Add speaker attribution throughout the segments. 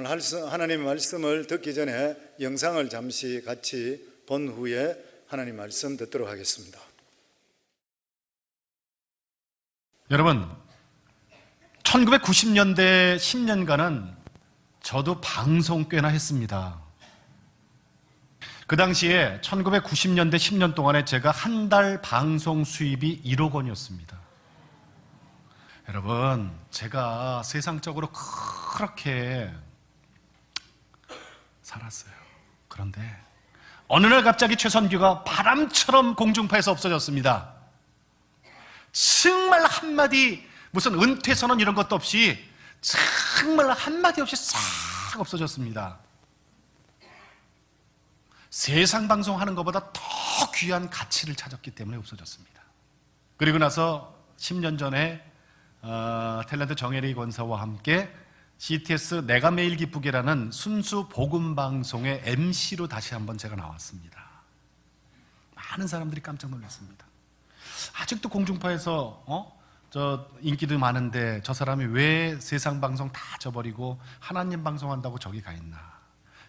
Speaker 1: 하나님의 말씀을 듣기 전에 영상을 잠시 같이 본 후에 하나님 말씀 듣도록 하겠습니다.
Speaker 2: 여러분, 1990년대 10년간은 저도 방송 꽤나 했습니다. 그 당시에 1990년대 10년 동안에 제가 한 달 방송 수입이 1억 원이었습니다. 여러분, 제가 세상적으로 그렇게 살았어요. 그런데 어느 날 갑자기 최선규가 바람처럼 공중파에서 없어졌습니다. 정말 한마디, 무슨 은퇴 선언 이런 것도 없이 정말 한마디 없이 싹 없어졌습니다. 세상 방송하는 것보다 더 귀한 가치를 찾았기 때문에 없어졌습니다. 그리고 나서 10년 전에 탤런트 정혜리 권사와 함께 CTS 내가 매일 기쁘게라는 순수 복음 방송의 MC로 다시 한번 제가 나왔습니다. 많은 사람들이 깜짝 놀랐습니다. 아직도 공중파에서 저 인기도 많은데 저 사람이 왜 세상 방송 다 저버리고 하나님 방송한다고 저기 가 있나.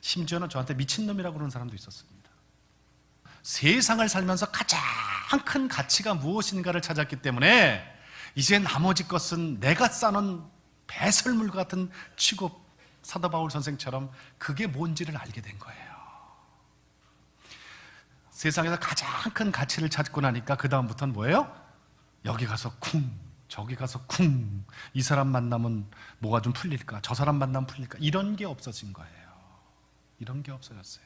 Speaker 2: 심지어는 저한테 미친놈이라고 그러는 사람도 있었습니다. 세상을 살면서 가장 큰 가치가 무엇인가를 찾았기 때문에 이제 나머지 것은 내가 쌓는 배설물 같은 취급, 사도 바울 선생처럼 그게 뭔지를 알게 된 거예요. 세상에서 가장 큰 가치를 찾고 나니까 그 다음부터는 뭐예요? 여기 가서 쿵, 저기 가서 쿵, 이 사람 만나면 뭐가 좀 풀릴까, 저 사람 만나면 풀릴까, 이런 게 없어진 거예요. 이런 게 없어졌어요.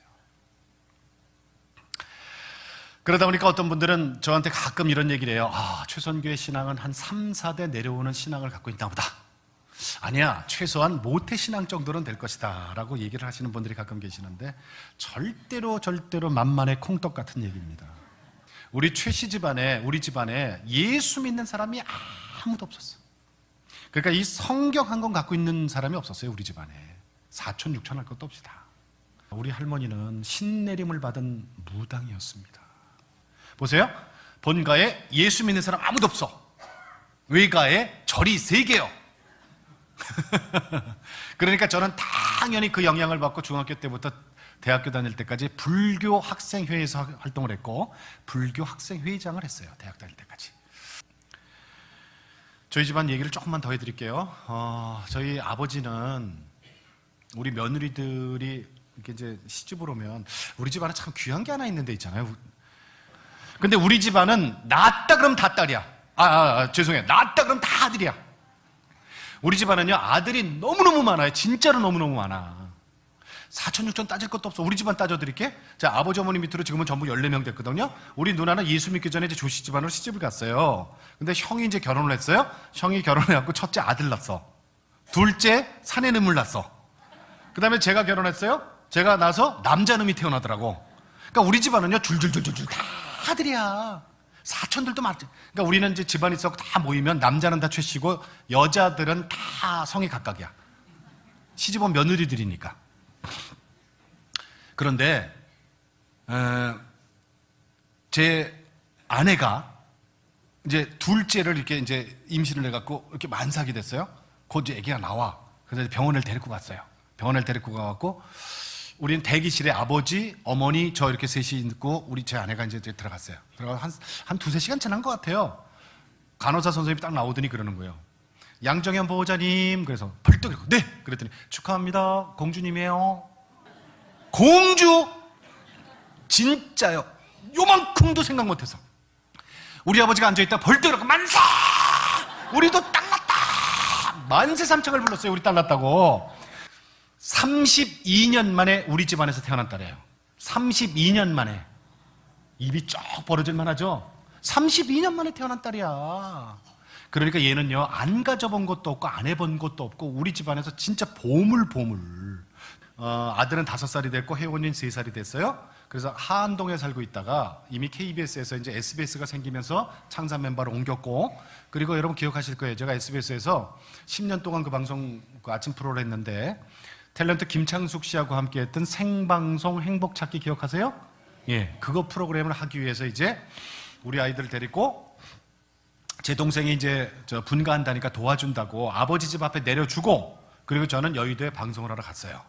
Speaker 2: 그러다 보니까 어떤 분들은 저한테 가끔 이런 얘기를 해요. 최선교의 신앙은 한 3, 4대 내려오는 신앙을 갖고 있나 보다. 아니야, 최소한 모태신앙 정도는 될 것이다 라고 얘기를 하시는 분들이 가끔 계시는데 절대로 만만의 콩떡 같은 얘기입니다. 우리 최씨 집안에, 우리 집안에 예수 믿는 사람이 아무도 없었어. 그러니까 이 성경 한 권 갖고 있는 사람이 없었어요. 우리 집안에 4천 6천 할 것도 없이다. 우리 할머니는 신내림을 받은 무당이었습니다. 보세요, 본가에 예수 믿는 사람 아무도 없어. 외가에 절이 3개요. 그러니까 저는 당연히 그 영향을 받고 중학교 때부터 대학교 다닐 때까지 불교 학생회에서 활동을 했고 불교 학생회장을 했어요. 대학 다닐 때까지. 저희 집안 얘기를 조금만 더 해드릴게요. 저희 아버지는 우리 며느리들이 이렇게 이제 시집을 오면 우리 집안에 참 귀한 게 하나 있는 데 있잖아요. 근데 우리 집안은 낳았다 그러면 다 딸이야. 죄송해요. 낳았다 그러면 다 아들이야. 우리 집안은요, 아들이 너무너무 많아요. 진짜로 너무너무 많아. 4천 6천 따질 것도 없어. 우리 집안 따져드릴게. 자, 아버지 어머니 밑으로 지금은 전부 14명 됐거든요. 우리 누나는 예수 믿기 전에 이제 조씨 집안으로 시집을 갔어요. 근데 형이 이제 결혼을 했어요. 형이 결혼해갖고 첫째 아들 낳았어. 둘째 사내놈을 낳았어. 그 다음에 제가 결혼했어요. 제가 나서 남자놈이 태어나더라고. 그러니까 우리 집안은요, 줄줄줄줄줄 다 아들이야. 사촌들도 많지. 그러니까 우리는 이제 집안이 있어 다 모이면 남자는 다 최씨고 여자들은 다 성이 각각이야. 시집온 며느리들이니까. 그런데 제 아내가 이제 둘째를 이렇게 이제 임신을 해갖고 이렇게 만삭이 됐어요. 곧 이제 아기가 나와. 그래서 병원을 데리고 갔어요. 병원을 데리고 가갖고 우리는 대기실에 아버지, 어머니, 저 이렇게 셋이 있고 우리 제 아내가 이제 들어갔어요. 들어가서 한 2-3시간 지난 것 같아요. 간호사 선생님이 딱 나오더니 그러는 거예요. 양정현 보호자님. 그래서 벌떡 이러고 네! 그랬더니 축하합니다. 공주님이에요. 공주? 진짜요. 요만큼도 생각 못해서 우리 아버지가 앉아있다 벌떡 이러고 만세! 우리도 딸 났다! 만세 삼창을 불렀어요. 우리 딸 났다고. 32년 만에 우리 집안에서 태어난 딸이에요. 32년 만에. 입이 쭉 벌어질만 하죠. 32년 만에 태어난 딸이야. 그러니까 얘는요, 안 가져본 것도 없고 안 해본 것도 없고 우리 집안에서 진짜 보물. 아들은 5살이 됐고 혜원이는 3살이 됐어요. 그래서 하안동에 살고 있다가 이미 KBS에서 이제 SBS가 생기면서 창사 멤버로 옮겼고, 그리고 여러분 기억하실 거예요. 제가 SBS에서 10년 동안 그 방송, 그 아침 프로를 했는데 탤런트 김창숙 씨하고 함께 했던 생방송 행복찾기 기억하세요? 예, 그거 프로그램을 하기 위해서 이제 우리 아이들을 데리고 제 동생이 이제 분가한다니까 도와준다고 아버지 집 앞에 내려주고 그리고 저는 여의도에 방송을 하러 갔어요.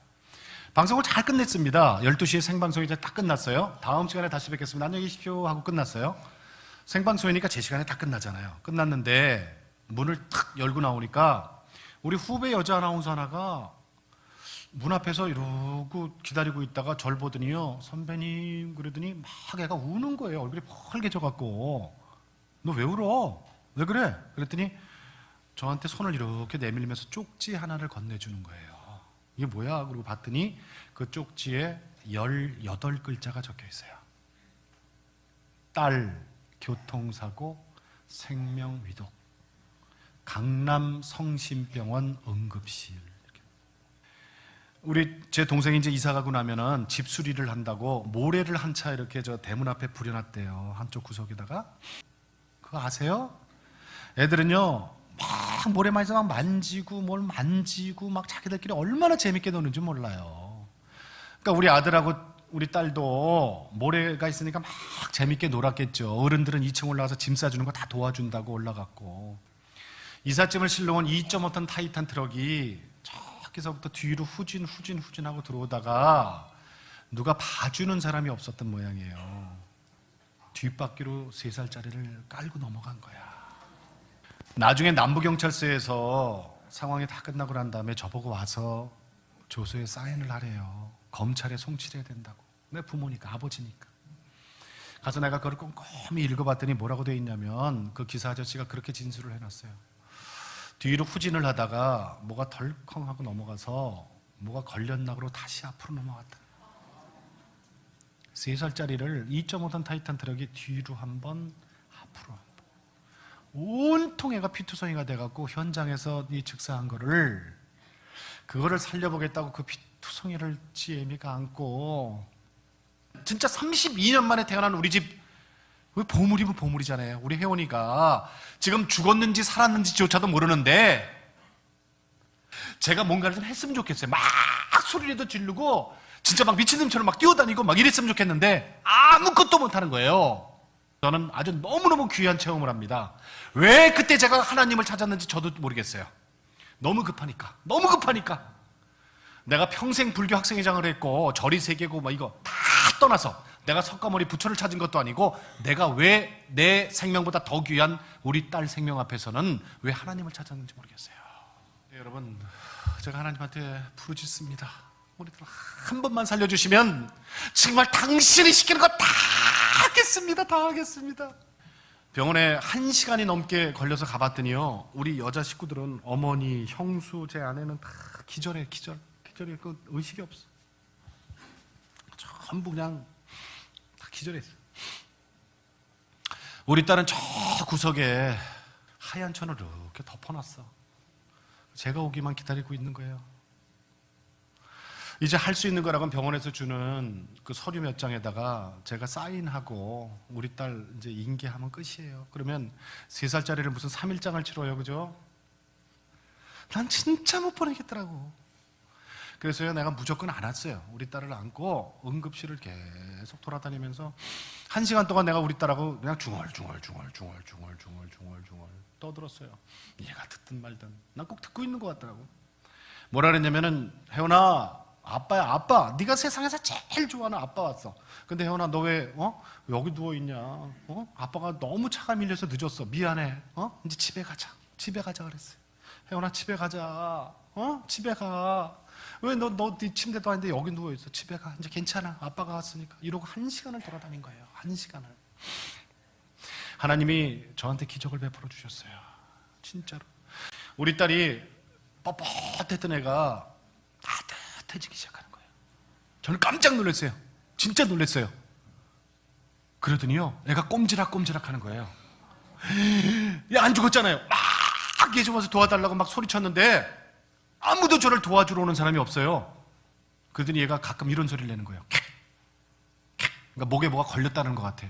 Speaker 2: 방송을 잘 끝냈습니다. 12시에 생방송이 이제 딱 끝났어요. 다음 시간에 다시 뵙겠습니다. 안녕히 계십시오 하고 끝났어요. 생방송이니까 제 시간에 딱 끝나잖아요. 끝났는데 문을 탁 열고 나오니까 우리 후배 여자 아나운서 하나가 문 앞에서 이러고 기다리고 있다가 절 보더니요, 선배님 그러더니 막 애가 우는 거예요. 얼굴이 펄개져 갖고. 너 왜 울어? 왜 그래? 그랬더니 저한테 손을 이렇게 내밀면서 쪽지 하나를 건네주는 거예요. 이게 뭐야? 그리고 봤더니 그 쪽지에 18글자가 적혀 있어요. 딸 교통사고 생명위독 강남 성심병원 응급실. 우리 제 동생이 이제 이사 가고 나면은 집 수리를 한다고 모래를 한 차 이렇게 저 대문 앞에 부려놨대요. 한쪽 구석에다가. 그거 아세요? 애들은요 막 모래만에서 막 만지고 뭘 만지고 막 자기들끼리 얼마나 재밌게 노는지 몰라요. 그러니까 우리 아들하고 우리 딸도 모래가 있으니까 막 재밌게 놀았겠죠. 어른들은 2층 올라가서 짐 싸주는 거 다 도와준다고 올라갔고, 이삿짐을 실러온 2.5톤 타이탄 트럭이 저기서부터 뒤로 후진하고 들어오다가 누가 봐주는 사람이 없었던 모양이에요. 뒷바퀴로 3살짜리를 깔고 넘어간 거야. 나중에 남부경찰서에서 상황이 다 끝나고 난 다음에 저보고 와서 조서에 사인을 하래요. 검찰에 송치해야 된다고. 내 부모니까, 아버지니까. 가서 내가 그걸 꼼꼼히 읽어봤더니 뭐라고 되어 있냐면 그 기사 아저씨가 그렇게 진술을 해놨어요. 뒤로 후진을 하다가 뭐가 덜컹하고 넘어가서 뭐가 걸렸나 그러고 다시 앞으로 넘어갔다. 3살짜리를 2.5톤 타이탄 트럭이 뒤로 한 번, 앞으로 한 번. 온통 애가 피투성이가 돼갖고 현장에서 이 즉사한 거를, 그거를 살려보겠다고 그 피투성이를 지혜미가 안고, 진짜 32년 만에 태어난 우리 집, 보물이면 보물이잖아요. 우리 혜원이가 지금 죽었는지 살았는지조차도 모르는데 제가 뭔가를 좀 했으면 좋겠어요. 막 소리라도 지르고 진짜 막 미친놈처럼 막 뛰어다니고 막 이랬으면 좋겠는데 아무것도 못하는 거예요. 저는 아주 너무너무 귀한 체험을 합니다. 왜 그때 제가 하나님을 찾았는지 저도 모르겠어요. 너무 급하니까. 내가 평생 불교 학생회장을 했고 절이 3개고 막 이거 다 떠나서 내가 석가모니 부처를 찾은 것도 아니고 내가 왜 내 생명보다 더 귀한 우리 딸 생명 앞에서는 왜 하나님을 찾았는지 모르겠어요. 네, 여러분, 제가 하나님한테 부르짖습니다. 우리들 한 번만 살려주시면 정말 당신이 시키는 거 다 하겠습니다. 병원에 1시간이 넘게 걸려서 가봤더니요, 우리 여자 식구들은 어머니, 형수, 제 아내는 다 기절해. 그 의식이 없어. 전부 그냥 다 기절했어. 우리 딸은 저 구석에 하얀 천을 이렇게 덮어놨어. 제가 오기만 기다리고 있는 거예요. 이제 할 수 있는 거라고는 병원에서 주는 그 서류 몇 장에다가 제가 사인하고 우리 딸 이제 인계하면 끝이에요. 그러면 3살짜리를 무슨 3일장을 치러요, 그죠? 난 진짜 못 보내겠더라고. 그래서요, 내가 무조건 안았어요. 우리 딸을 안고 응급실을 계속 돌아다니면서 1시간 동안 내가 우리 딸하고 그냥 중얼중얼 떠들었어요. 얘가 듣든 말든. 난 꼭 듣고 있는 것 같더라고. 뭐라 그랬냐면은, 혜원아, 아빠야, 아빠. 네가 세상에서 제일 좋아하는 아빠 왔어. 근데 혜원아, 너 왜 여기 누워있냐? 아빠가 너무 차가 밀려서 늦었어. 미안해. 이제 집에 가자 그랬어요. 혜원아, 집에 가자. 집에 가. 왜 네 침대도 아닌데 여기 누워있어. 집에 가. 이제 괜찮아. 아빠가 왔으니까. 이러고 1시간을 돌아다닌 거예요. 1시간을. 하나님이 저한테 기적을 베풀어 주셨어요. 진짜로. 우리 딸이 뻣뻣했던 애가 따뜻해지기 시작하는 거예요. 저는 깜짝 놀랐어요. 진짜 놀랐어요. 그러더니요, 애가 꼼지락 하는 거예요. 얘 안 죽었잖아요. 막 예좀 와서 도와달라고 막 소리쳤는데 아무도 저를 도와주러 오는 사람이 없어요. 그러더니 얘가 가끔 이런 소리를 내는 거예요. 그러니까 목에 뭐가 걸렸다는 것 같아.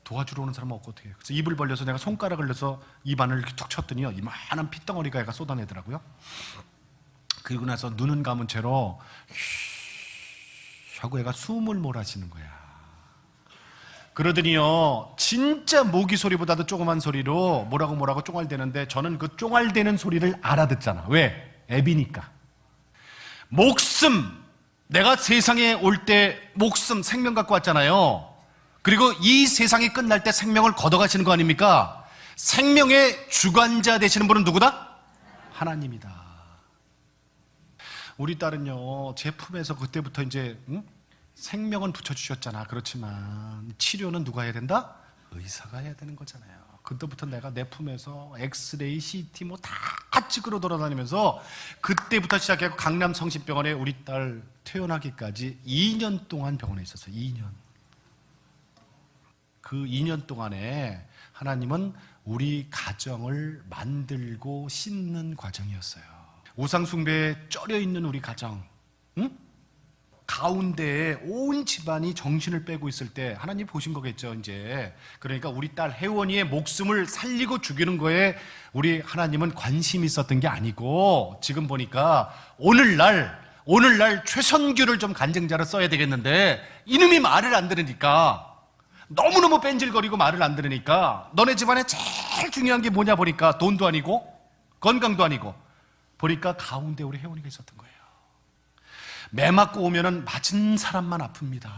Speaker 2: 도와주러 오는 사람은 없고 어떻게 해요. 그래서 입을 벌려서 내가 손가락을 넣어서 입안을 이렇게 툭 쳤더니요, 이만한 핏덩어리가 얘가 쏟아내더라고요. 그리고 나서 눈은 감은 채로 하고 얘가 숨을 몰아쉬는 거야. 그러더니요, 진짜 모기 소리보다도 조그만 소리로 뭐라고 쫑알대는데 저는 그 쫑알대는 소리를 알아듣잖아. 왜? 애비니까. 목숨, 내가 세상에 올 때 목숨, 생명 갖고 왔잖아요. 그리고 이 세상이 끝날 때 생명을 걷어가시는 거 아닙니까? 생명의 주관자 되시는 분은 누구다? 하나님이다. 우리 딸은요, 제 품에서 그때부터 이제 생명은 붙여주셨잖아. 그렇지만 치료는 누가 해야 된다? 의사가 해야 되는 거잖아요. 그때부터 내가 내 품에서 엑스레이, CT 뭐 다 찍으러 돌아다니면서 그때부터 시작해서 강남 성심병원에 우리 딸 퇴원하기까지 2년 동안 병원에 있었어요. 2년. 그 2년 동안에 하나님은 우리 가정을 만들고 씻는 과정이었어요. 우상숭배에 쩔여 있는 우리 가정, 가운데에 온 집안이 정신을 빼고 있을 때 하나님 보신 거겠죠, 이제. 그러니까 우리 딸 혜원이의 목숨을 살리고 죽이는 거에 우리 하나님은 관심이 있었던 게 아니고, 지금 보니까 오늘날 최선규를 좀 간증자로 써야 되겠는데, 이놈이 말을 안 들으니까, 너무너무 뺀질거리고 말을 안 들으니까, 너네 집안에 제일 중요한 게 뭐냐 보니까 돈도 아니고 건강도 아니고, 보니까 가운데 우리 혜원이가 있었던 거예요. 매 맞고 오면은 맞은 사람만 아픕니다.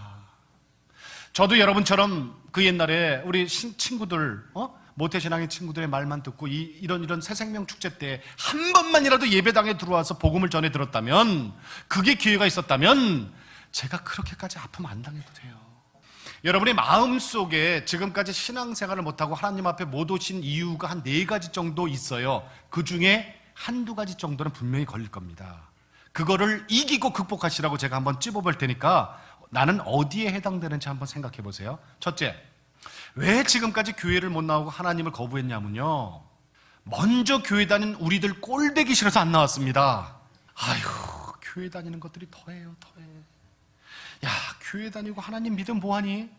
Speaker 2: 저도 여러분처럼 그 옛날에 우리 친구들, 모태신앙의 친구들의 말만 듣고 이런 새생명 축제 때 한 번만이라도 예배당에 들어와서 복음을 전해 들었다면, 그게 기회가 있었다면 제가 그렇게까지 아픔 안 당해도 돼요. 여러분의 마음속에 지금까지 신앙생활을 못하고 하나님 앞에 못 오신 이유가 한 4가지 정도 있어요. 그 중에 한두 가지 정도는 분명히 걸릴 겁니다. 그거를 이기고 극복하시라고 제가 한번 찝어볼 테니까 나는 어디에 해당되는지 한번 생각해 보세요. 첫째, 왜 지금까지 교회를 못 나오고 하나님을 거부했냐면요, 먼저 교회 다닌 우리들 꼴배기 싫어서 안 나왔습니다. 아휴, 교회 다니는 것들이 더해요. 야, 교회 다니고 하나님 믿으면 뭐하니?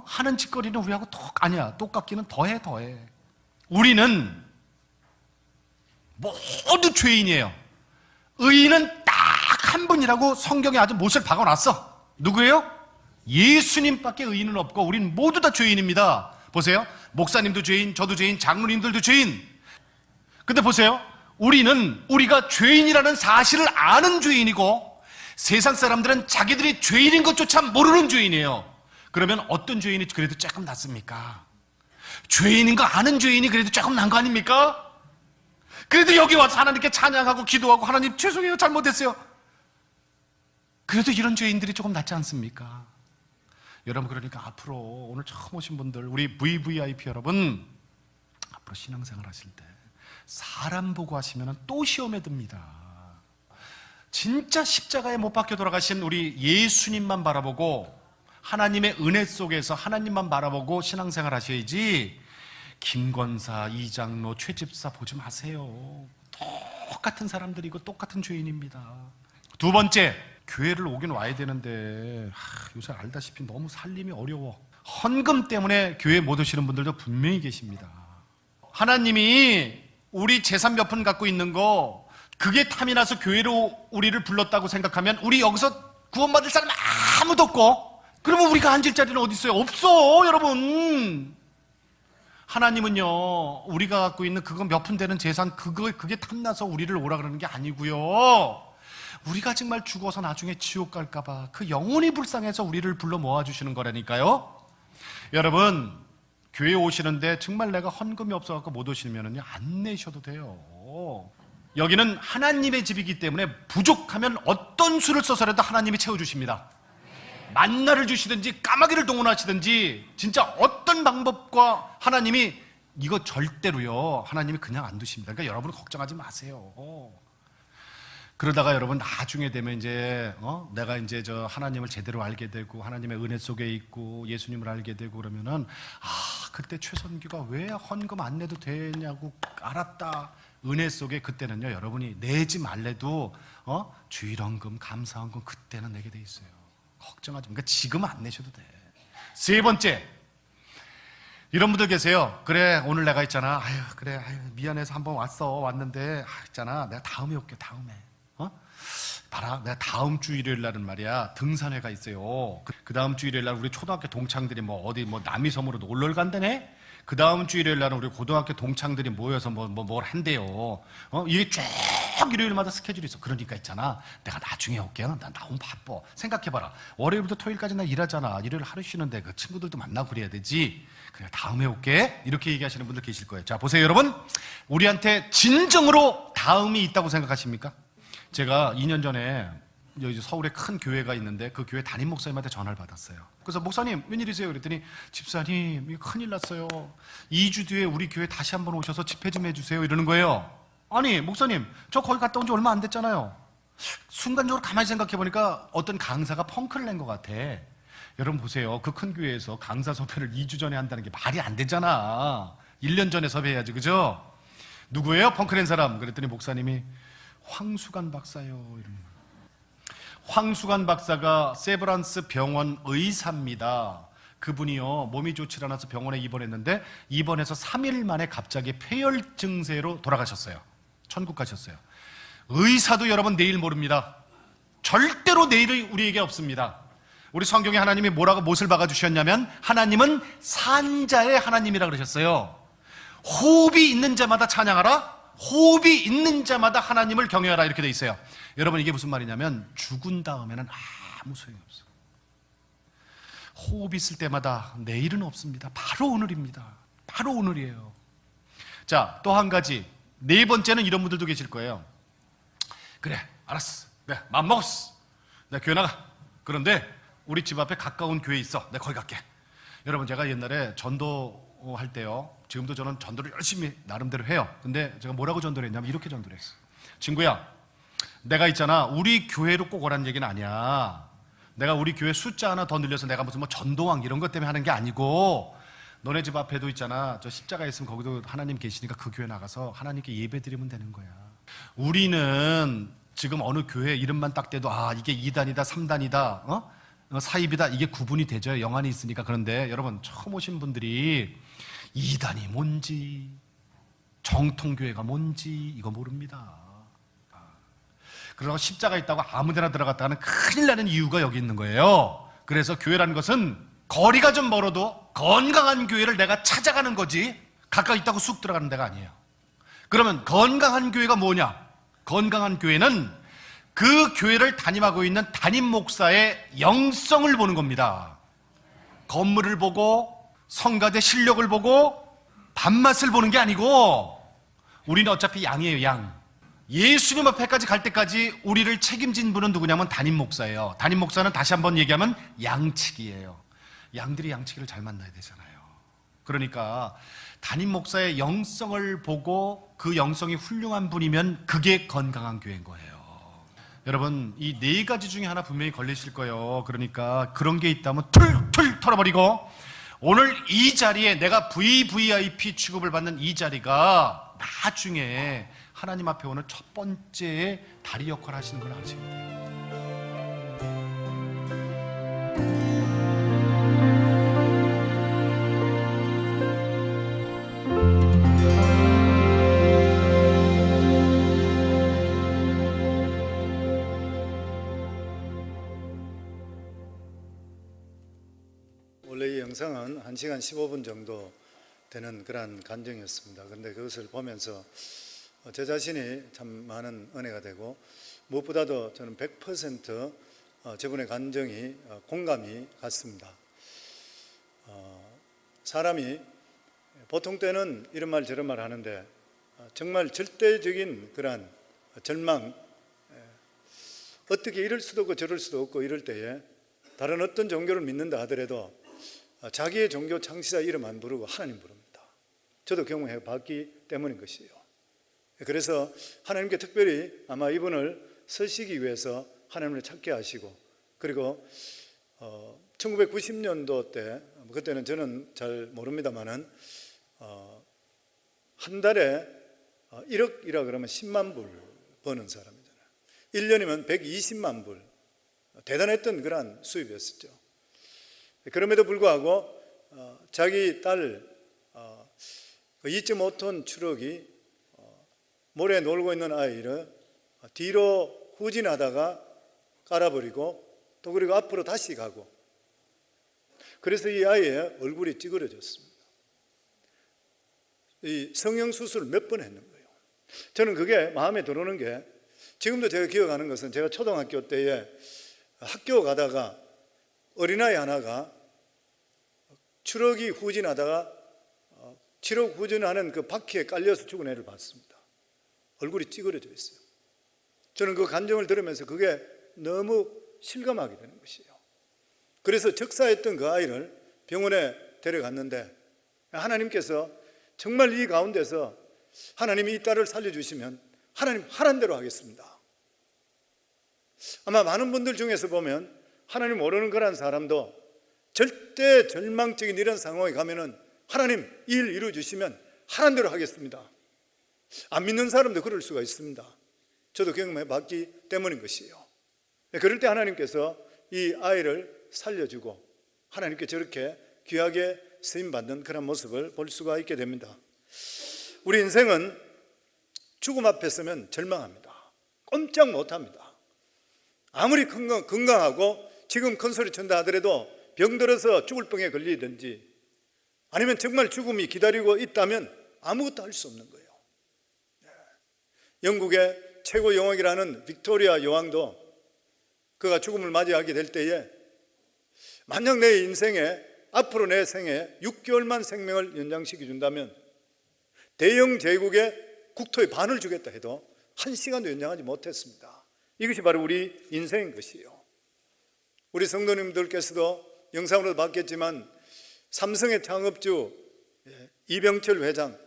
Speaker 2: 하는 짓거리는 우리하고 똑같기는 더해. 우리는 모두 죄인이에요. 의인은 딱 한 분이라고 성경에 아주 못을 박아놨어. 누구예요? 예수님밖에 의인은 없고 우린 모두 다 죄인입니다. 보세요. 목사님도 죄인, 저도 죄인, 장로님들도 죄인. 근데 보세요. 우리가 죄인이라는 사실을 아는 죄인이고, 세상 사람들은 자기들이 죄인인 것조차 모르는 죄인이에요. 그러면 어떤 죄인이 그래도 조금 낫습니까? 죄인인 거 아는 죄인이 그래도 조금 난 거 아닙니까? 그래도 여기 와서 하나님께 찬양하고 기도하고, 하나님 죄송해요, 잘못했어요. 그래도 이런 죄인들이 조금 낫지 않습니까? 여러분, 그러니까 앞으로 오늘 처음 오신 분들, 우리 VVIP 여러분, 앞으로 신앙생활 하실 때 사람 보고 하시면 또 시험에 듭니다. 진짜 십자가에 못 박혀 돌아가신 우리 예수님만 바라보고, 하나님의 은혜 속에서 하나님만 바라보고 신앙생활 하셔야지, 김권사, 이장로, 최집사 보지 마세요. 똑같은 사람들이고 똑같은 죄인입니다. 두 번째, 교회를 오긴 와야 되는데 요새 알다시피 너무 살림이 어려워. 헌금 때문에 교회 못 오시는 분들도 분명히 계십니다. 하나님이 우리 재산 몇 푼 갖고 있는 거, 그게 탐이 나서 교회로 우리를 불렀다고 생각하면 우리 여기서 구원받을 사람 아무도 없고, 그러면 우리가 앉을 자리는 어디 있어요? 없어, 여러분. 하나님은요, 우리가 갖고 있는 그거 몇 푼 되는 재산, 그게 탐나서 우리를 오라 그러는 게 아니고요, 우리가 정말 죽어서 나중에 지옥 갈까봐 그 영혼이 불쌍해서 우리를 불러 모아주시는 거라니까요. 여러분, 교회 오시는데 정말 내가 헌금이 없어서 못 오시면은요, 안 내셔도 돼요. 여기는 하나님의 집이기 때문에 부족하면 어떤 수를 써서라도 하나님이 채워주십니다. 만나를 주시든지 까마귀를 동원하시든지 진짜 어떤 방법과 하나님이, 이거 절대로요, 하나님이 그냥 안 두십니다. 그러니까 여러분 걱정하지 마세요. 그러다가 여러분 나중에 되면 이제 내가 이제 저 하나님을 제대로 알게 되고 하나님의 은혜 속에 있고 예수님을 알게 되고 그러면은, 그때 최선규가 왜 헌금 안 내도 되냐고 알았다. 은혜 속에 그때는요, 여러분이 내지 말래도 주일헌금, 감사헌금 그때는 내게 돼 있어요. 걱정하지 마. 그러니까 지금 안 내셔도 돼. 세 번째, 이런 분들 계세요. 그래, 오늘 내가 있잖아, 미안해서 한번 왔는데 있잖아, 내가 다음에 올게. 다음에 봐라, 내가 다음 주 일요일 날은 말이야 등산회가 있어요. 그 다음 주 일요일 날 우리 초등학교 동창들이 어디 남이섬으로 놀러 간다네. 그 다음 주 일요일 날은 우리 고등학교 동창들이 모여서 뭘 한대요. 이게 쭉 일요일마다 스케줄이 있어. 그러니까 있잖아, 내가 나중에 올게요. 나 너무 바빠. 생각해봐라, 월요일부터 토요일까지 나 일하잖아. 일요일 하루 쉬는데 그 친구들도 만나고 그래야 되지. 그래, 다음에 올게. 이렇게 얘기하시는 분들 계실 거예요. 자, 보세요 여러분, 우리한테 진정으로 다음이 있다고 생각하십니까? 제가 2년 전에 여기 서울에 큰 교회가 있는데 그 교회 담임 목사님한테 전화를 받았어요. 그래서 목사님 웬일이세요? 그랬더니 집사님 이거 큰일 났어요. 2주 뒤에 우리 교회 다시 한번 오셔서 집회 좀 해주세요 이러는 거예요. 아니 목사님, 저 거기 갔다 온 지 얼마 안 됐잖아요. 순간적으로 가만히 생각해 보니까 어떤 강사가 펑크를 낸 것 같아. 여러분 보세요, 그 큰 교회에서 강사 섭외를 2주 전에 한다는 게 말이 안 되잖아. 1년 전에 섭외해야지, 그죠? 누구예요? 펑크 낸 사람. 그랬더니 목사님이 황수관 박사요 이러는 거예요. 황수관 박사가 세브란스 병원 의사입니다. 그분이요, 몸이 좋지 않아서 병원에 입원했는데 입원해서 3일 만에 갑자기 폐혈 증세로 돌아가셨어요. 천국 가셨어요. 의사도 여러분 내일 모릅니다. 절대로 내일이 우리에게 없습니다. 우리 성경에 하나님이 뭐라고 못을 박아주셨냐면 하나님은 산자의 하나님이라 그러셨어요. 호흡이 있는 자마다 찬양하라, 호흡이 있는 자마다 하나님을 경외하라, 이렇게 돼 있어요. 여러분 이게 무슨 말이냐면 죽은 다음에는 아무 소용이 없어. 호흡 있을 때마다 내일은 없습니다. 바로 오늘입니다. 바로 오늘이에요. 자, 또 한 가지, 네 번째는 이런 분들도 계실 거예요. 그래, 알았어, 내가 마음 먹었어, 내가 교회 나가. 그런데 우리 집 앞에 가까운 교회 있어, 내가 거기 갈게. 여러분 제가 옛날에 전도할 때요, 지금도 저는 전도를 열심히 나름대로 해요. 근데 제가 뭐라고 전도를 했냐면 이렇게 전도를 했어요. 친구야, 내가 있잖아, 우리 교회로 꼭 오라는 얘기는 아니야. 내가 우리 교회 숫자 하나 더 늘려서 내가 무슨 뭐 전도왕 이런 것 때문에 하는 게 아니고, 너네 집 앞에도 있잖아, 저 십자가 있으면 거기도 하나님 계시니까 그 교회 나가서 하나님께 예배 드리면 되는 거야. 우리는 지금 어느 교회 이름만 딱 대도 아 이게 2단이다 3단이다 사입이다, 이게 구분이 되죠. 영안이 있으니까. 그런데 여러분 처음 오신 분들이 2단이 뭔지, 정통교회가 뭔지 이거 모릅니다. 그래서 십자가 있다고 아무데나 들어갔다가는 큰일 나는 이유가 여기 있는 거예요. 그래서 교회라는 것은 거리가 좀 멀어도 건강한 교회를 내가 찾아가는 거지 가까이 있다고 쑥 들어가는 데가 아니에요. 그러면 건강한 교회가 뭐냐? 건강한 교회는 그 교회를 담임하고 있는 담임 목사의 영성을 보는 겁니다. 건물을 보고 성가대 실력을 보고 밥맛을 보는 게 아니고, 우리는 어차피 양이에요, 양. 예수님 앞에까지 갈 때까지 우리를 책임진 분은 누구냐면 담임 목사예요. 담임 목사는 다시 한번 얘기하면 양치기예요. 양들이 양치기를 잘 만나야 되잖아요. 그러니까 담임 목사의 영성을 보고 그 영성이 훌륭한 분이면 그게 건강한 교회인 거예요. 여러분 이 네 가지 중에 하나 분명히 걸리실 거예요. 그러니까 그런 게 있다면 툴툴 털어버리고, 오늘 이 자리에 내가 VVIP 취급을 받는 이 자리가 나중에 하나님 앞에 오는 첫 번째 다리 역할을 하시는 걸 아시면 돼요.
Speaker 1: 원래 이 영상은 1시간 15분 정도 되는 그러한 간증이었습니다. 그런데 그것을 보면서 제 자신이 참 많은 은혜가 되고, 무엇보다도 저는 100% 저분의 간증이 공감이 갔습니다. 사람이 보통 때는 이런 말 저런 말 하는데 정말 절대적인 그러한 절망, 어떻게 이럴 수도 없고 저럴 수도 없고 이럴 때에 다른 어떤 종교를 믿는다 하더라도 자기의 종교 창시자 이름 안 부르고 하나님 부릅니다. 저도 경험해 봤기 때문인 것이에요. 그래서 하나님께 특별히 아마 이분을 쓰시기 위해서 하나님을 찾게 하시고, 그리고 1990년도 때, 그때는 저는 잘 모릅니다만은 한 달에 1억이라 그러면 10만 불 버는 사람이잖아요. 1년이면 120만 불, 대단했던 그러한 수입이었었죠. 그럼에도 불구하고 자기 딸 2.5톤 트럭이 모래에 놀고 있는 아이를 뒤로 후진하다가 깔아버리고 또 그리고 앞으로 다시 가고, 그래서 이 아이의 얼굴이 찌그러졌습니다. 이 성형수술을 몇 번 했는 거예요. 저는 그게 마음에 들어오는 게, 지금도 제가 기억하는 것은 제가 초등학교 때에 학교 가다가 어린아이 하나가 추럭이 후진하다가 추럭 후진하는 그 바퀴에 깔려서 죽은 애를 봤습니다. 얼굴이 찌그러져 있어요. 저는 그 감정을 들으면서 그게 너무 실감하게 되는 것이에요. 그래서 적사했던 그 아이를 병원에 데려갔는데, 하나님께서 정말 이 가운데서 하나님이 이 딸을 살려주시면 하나님 하란 대로 하겠습니다. 아마 많은 분들 중에서 보면 하나님 모르는 거란 사람도 절대 절망적인 이런 상황에 가면은 하나님 이 일 이루어주시면 하란 대로 하겠습니다. 안 믿는 사람도 그럴 수가 있습니다. 저도 경험해 봤기 때문인 것이에요. 그럴 때 하나님께서 이 아이를 살려주고 하나님께 저렇게 귀하게 쓰임받는 그런 모습을 볼 수가 있게 됩니다. 우리 인생은 죽음 앞에 서면 절망합니다. 꼼짝 못합니다. 아무리 건강하고 지금 큰 소리 친다 하더라도 병들어서 죽을 병에 걸리든지 아니면 정말 죽음이 기다리고 있다면 아무것도 할 수 없는 거예요. 영국의 최고 영왕이라는 빅토리아 여왕도 그가 죽음을 맞이하게 될 때에 만약 내 인생에 앞으로 내 생에 6개월만 생명을 연장시켜 준다면 대영 제국의 국토의 반을 주겠다 해도 1시간도 연장하지 못했습니다. 이것이 바로 우리 인생인 것이에요. 우리 성도님들께서도 영상으로 봤겠지만 삼성의 창업주 이병철 회장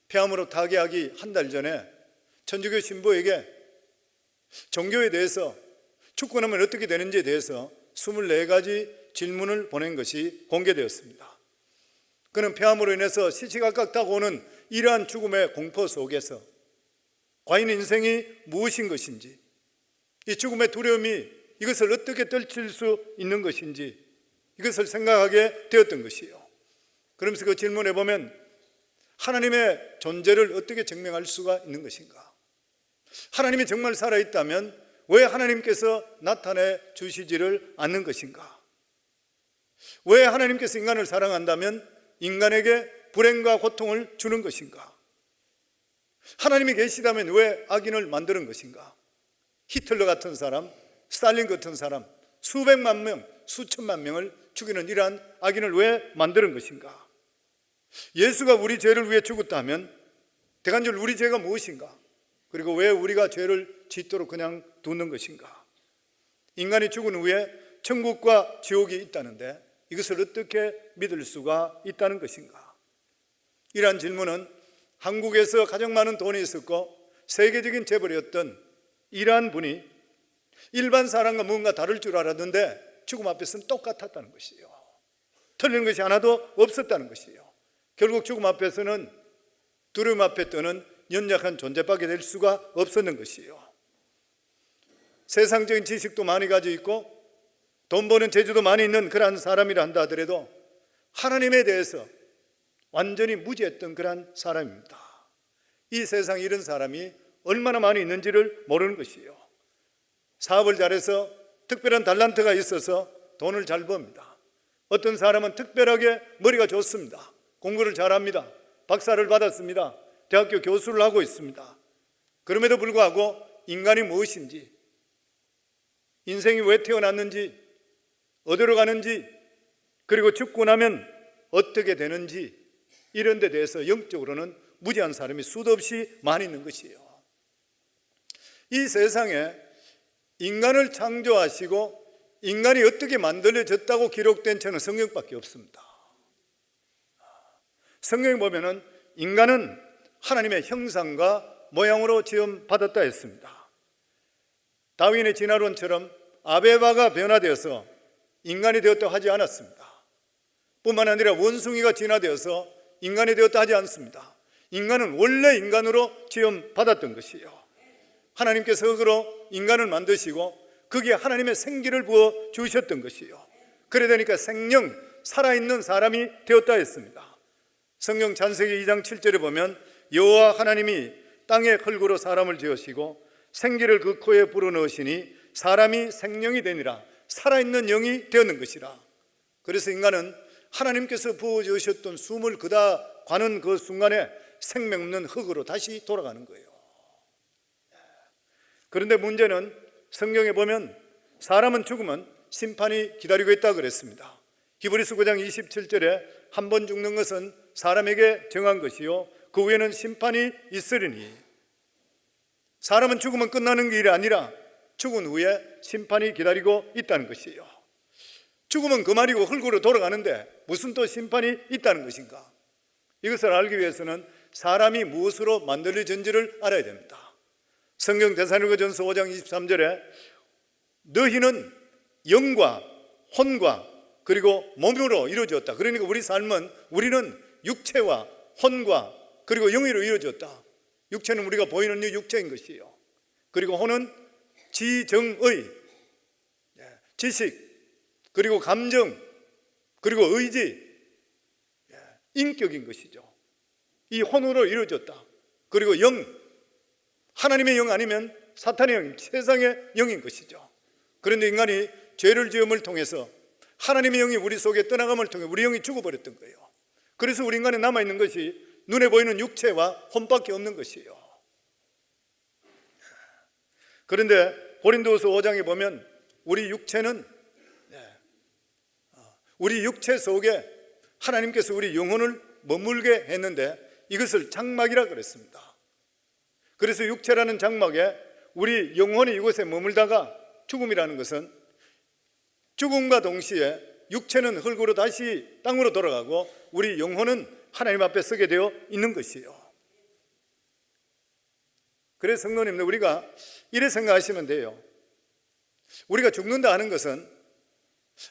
Speaker 1: 폐암으로 타계하기 한 달 전에 천주교 신부에게 종교에 대해서 죽고 나면 어떻게 되는지에 대해서 24가지 질문을 보낸 것이 공개되었습니다. 그는 폐암으로 인해서 시시각각 다가오는 이러한 죽음의 공포 속에서 과연 인생이 무엇인 것인지, 이 죽음의 두려움이 이것을 어떻게 떨칠 수 있는 것인지 이것을 생각하게 되었던 것이에요. 그러면서 그 질문에 보면 하나님의 존재를 어떻게 증명할 수가 있는 것인가? 하나님이 정말 살아있다면 왜 하나님께서 나타내 주시지를 않는 것인가? 왜 하나님께서 인간을 사랑한다면 인간에게 불행과 고통을 주는 것인가? 하나님이 계시다면 왜 악인을 만드는 것인가? 히틀러 같은 사람, 스탈린 같은 사람, 수백만 명, 수천만 명을 죽이는 이러한 악인을 왜 만드는 것인가? 예수가 우리 죄를 위해 죽었다면 대간절 우리 죄가 무엇인가? 그리고 왜 우리가 죄를 짓도록 그냥 두는 것인가? 인간이 죽은 후에 천국과 지옥이 있다는데 이것을 어떻게 믿을 수가 있다는 것인가? 이러한 질문은 한국에서 가장 많은 돈이 있었고 세계적인 재벌이었던 이러한 분이 일반 사람과 뭔가 다를 줄 알았는데 죽음 앞에서는 똑같았다는 것이에요. 틀린 것이 하나도 없었다는 것이에요. 결국 죽음 앞에서는 두려움 앞에 떠는 연약한 존재밖에 될 수가 없었는 것이에요. 세상적인 지식도 많이 가지고 있고 돈 버는 재주도 많이 있는 그러한 사람이라 한다 하더라도 하나님에 대해서 완전히 무지했던 그러한 사람입니다. 이 세상에 이런 사람이 얼마나 많이 있는지를 모르는 것이에요. 사업을 잘해서 특별한 달란트가 있어서 돈을 잘 법니다. 어떤 사람은 특별하게 머리가 좋습니다. 공부를 잘합니다. 박사를 받았습니다. 대학교 교수를 하고 있습니다. 그럼에도 불구하고 인간이 무엇인지, 인생이 왜 태어났는지, 어디로 가는지, 그리고 죽고 나면 어떻게 되는지 이런 데 대해서 영적으로는 무지한 사람이 수도 없이 많이 있는 것이에요. 이 세상에 인간을 창조하시고 인간이 어떻게 만들어졌다고 기록된 책은 성경밖에 없습니다. 성경에 보면은 인간은 하나님의 형상과 모양으로 지음 받았다 했습니다. 다윈의 진화론처럼 아베바가 변화되어서 인간이 되었다 하지 않았습니다. 뿐만 아니라 원숭이가 진화되어서 인간이 되었다 하지 않습니다. 인간은 원래 인간으로 지음 받았던 것이에요. 하나님께서 흙으로 인간을 만드시고 거기에 하나님의 생기를 부어 주셨던 것이에요. 그래 되니까 생명, 살아있는 사람이 되었다 했습니다. 성경 창세기 2장 7절에 보면 여호와 하나님이 땅의 흙으로 사람을 지으시고 생기를 그 코에 불어넣으시니 사람이 생명이 되니라. 살아있는 영이 되었는 것이라. 그래서 인간은 하나님께서 부어주셨던 숨을 그다 가는 그 순간에 생명 없는 흙으로 다시 돌아가는 거예요. 그런데 문제는 성경에 보면 사람은 죽으면 심판이 기다리고 있다 그랬습니다. 히브리서 9장 27절에 한 번 죽는 것은 사람에게 정한 것이요 그 후에는 심판이 있으리니, 사람은 죽으면 끝나는 게 일이 아니라 죽은 후에 심판이 기다리고 있다는 것이에요. 죽으면 그만이고 흙으로 돌아가는데 무슨 또 심판이 있다는 것인가? 이것을 알기 위해서는 사람이 무엇으로 만들어진지를 알아야 됩니다. 성경 데살로니가전서 5장 23절에 너희는 영과 혼과 그리고 몸으로 이루어졌다. 그러니까 우리 삶은, 우리는 육체와 혼과 그리고 영으로 이루어졌다. 육체는 우리가 보이는 이 육체인 것이에요. 그리고 혼은 지정의, 지식, 그리고 감정, 그리고 의지, 인격인 것이죠. 이 혼으로 이루어졌다. 그리고 영, 하나님의 영 아니면 사탄의 영, 세상의 영인 것이죠. 그런데 인간이 죄를 지음을 통해서 하나님의 영이 우리 속에 떠나감을 통해 우리 영이 죽어버렸던 거예요. 그래서 우리 인간에 남아있는 것이 눈에 보이는 육체와 혼밖에 없는 것이에요. 그런데 고린도후서 5장에 보면 우리 육체 속에 하나님께서 우리 영혼을 머물게 했는데 이것을 장막이라 그랬습니다. 그래서 육체라는 장막에 우리 영혼이 이곳에 머물다가 죽음이라는 것은 죽음과 동시에 육체는 흙으로 다시 땅으로 돌아가고 우리 영혼은 하나님 앞에 서게 되어 있는 것이에요. 그래서 성도님들, 우리가 이래 생각하시면 돼요. 우리가 죽는다 하는 것은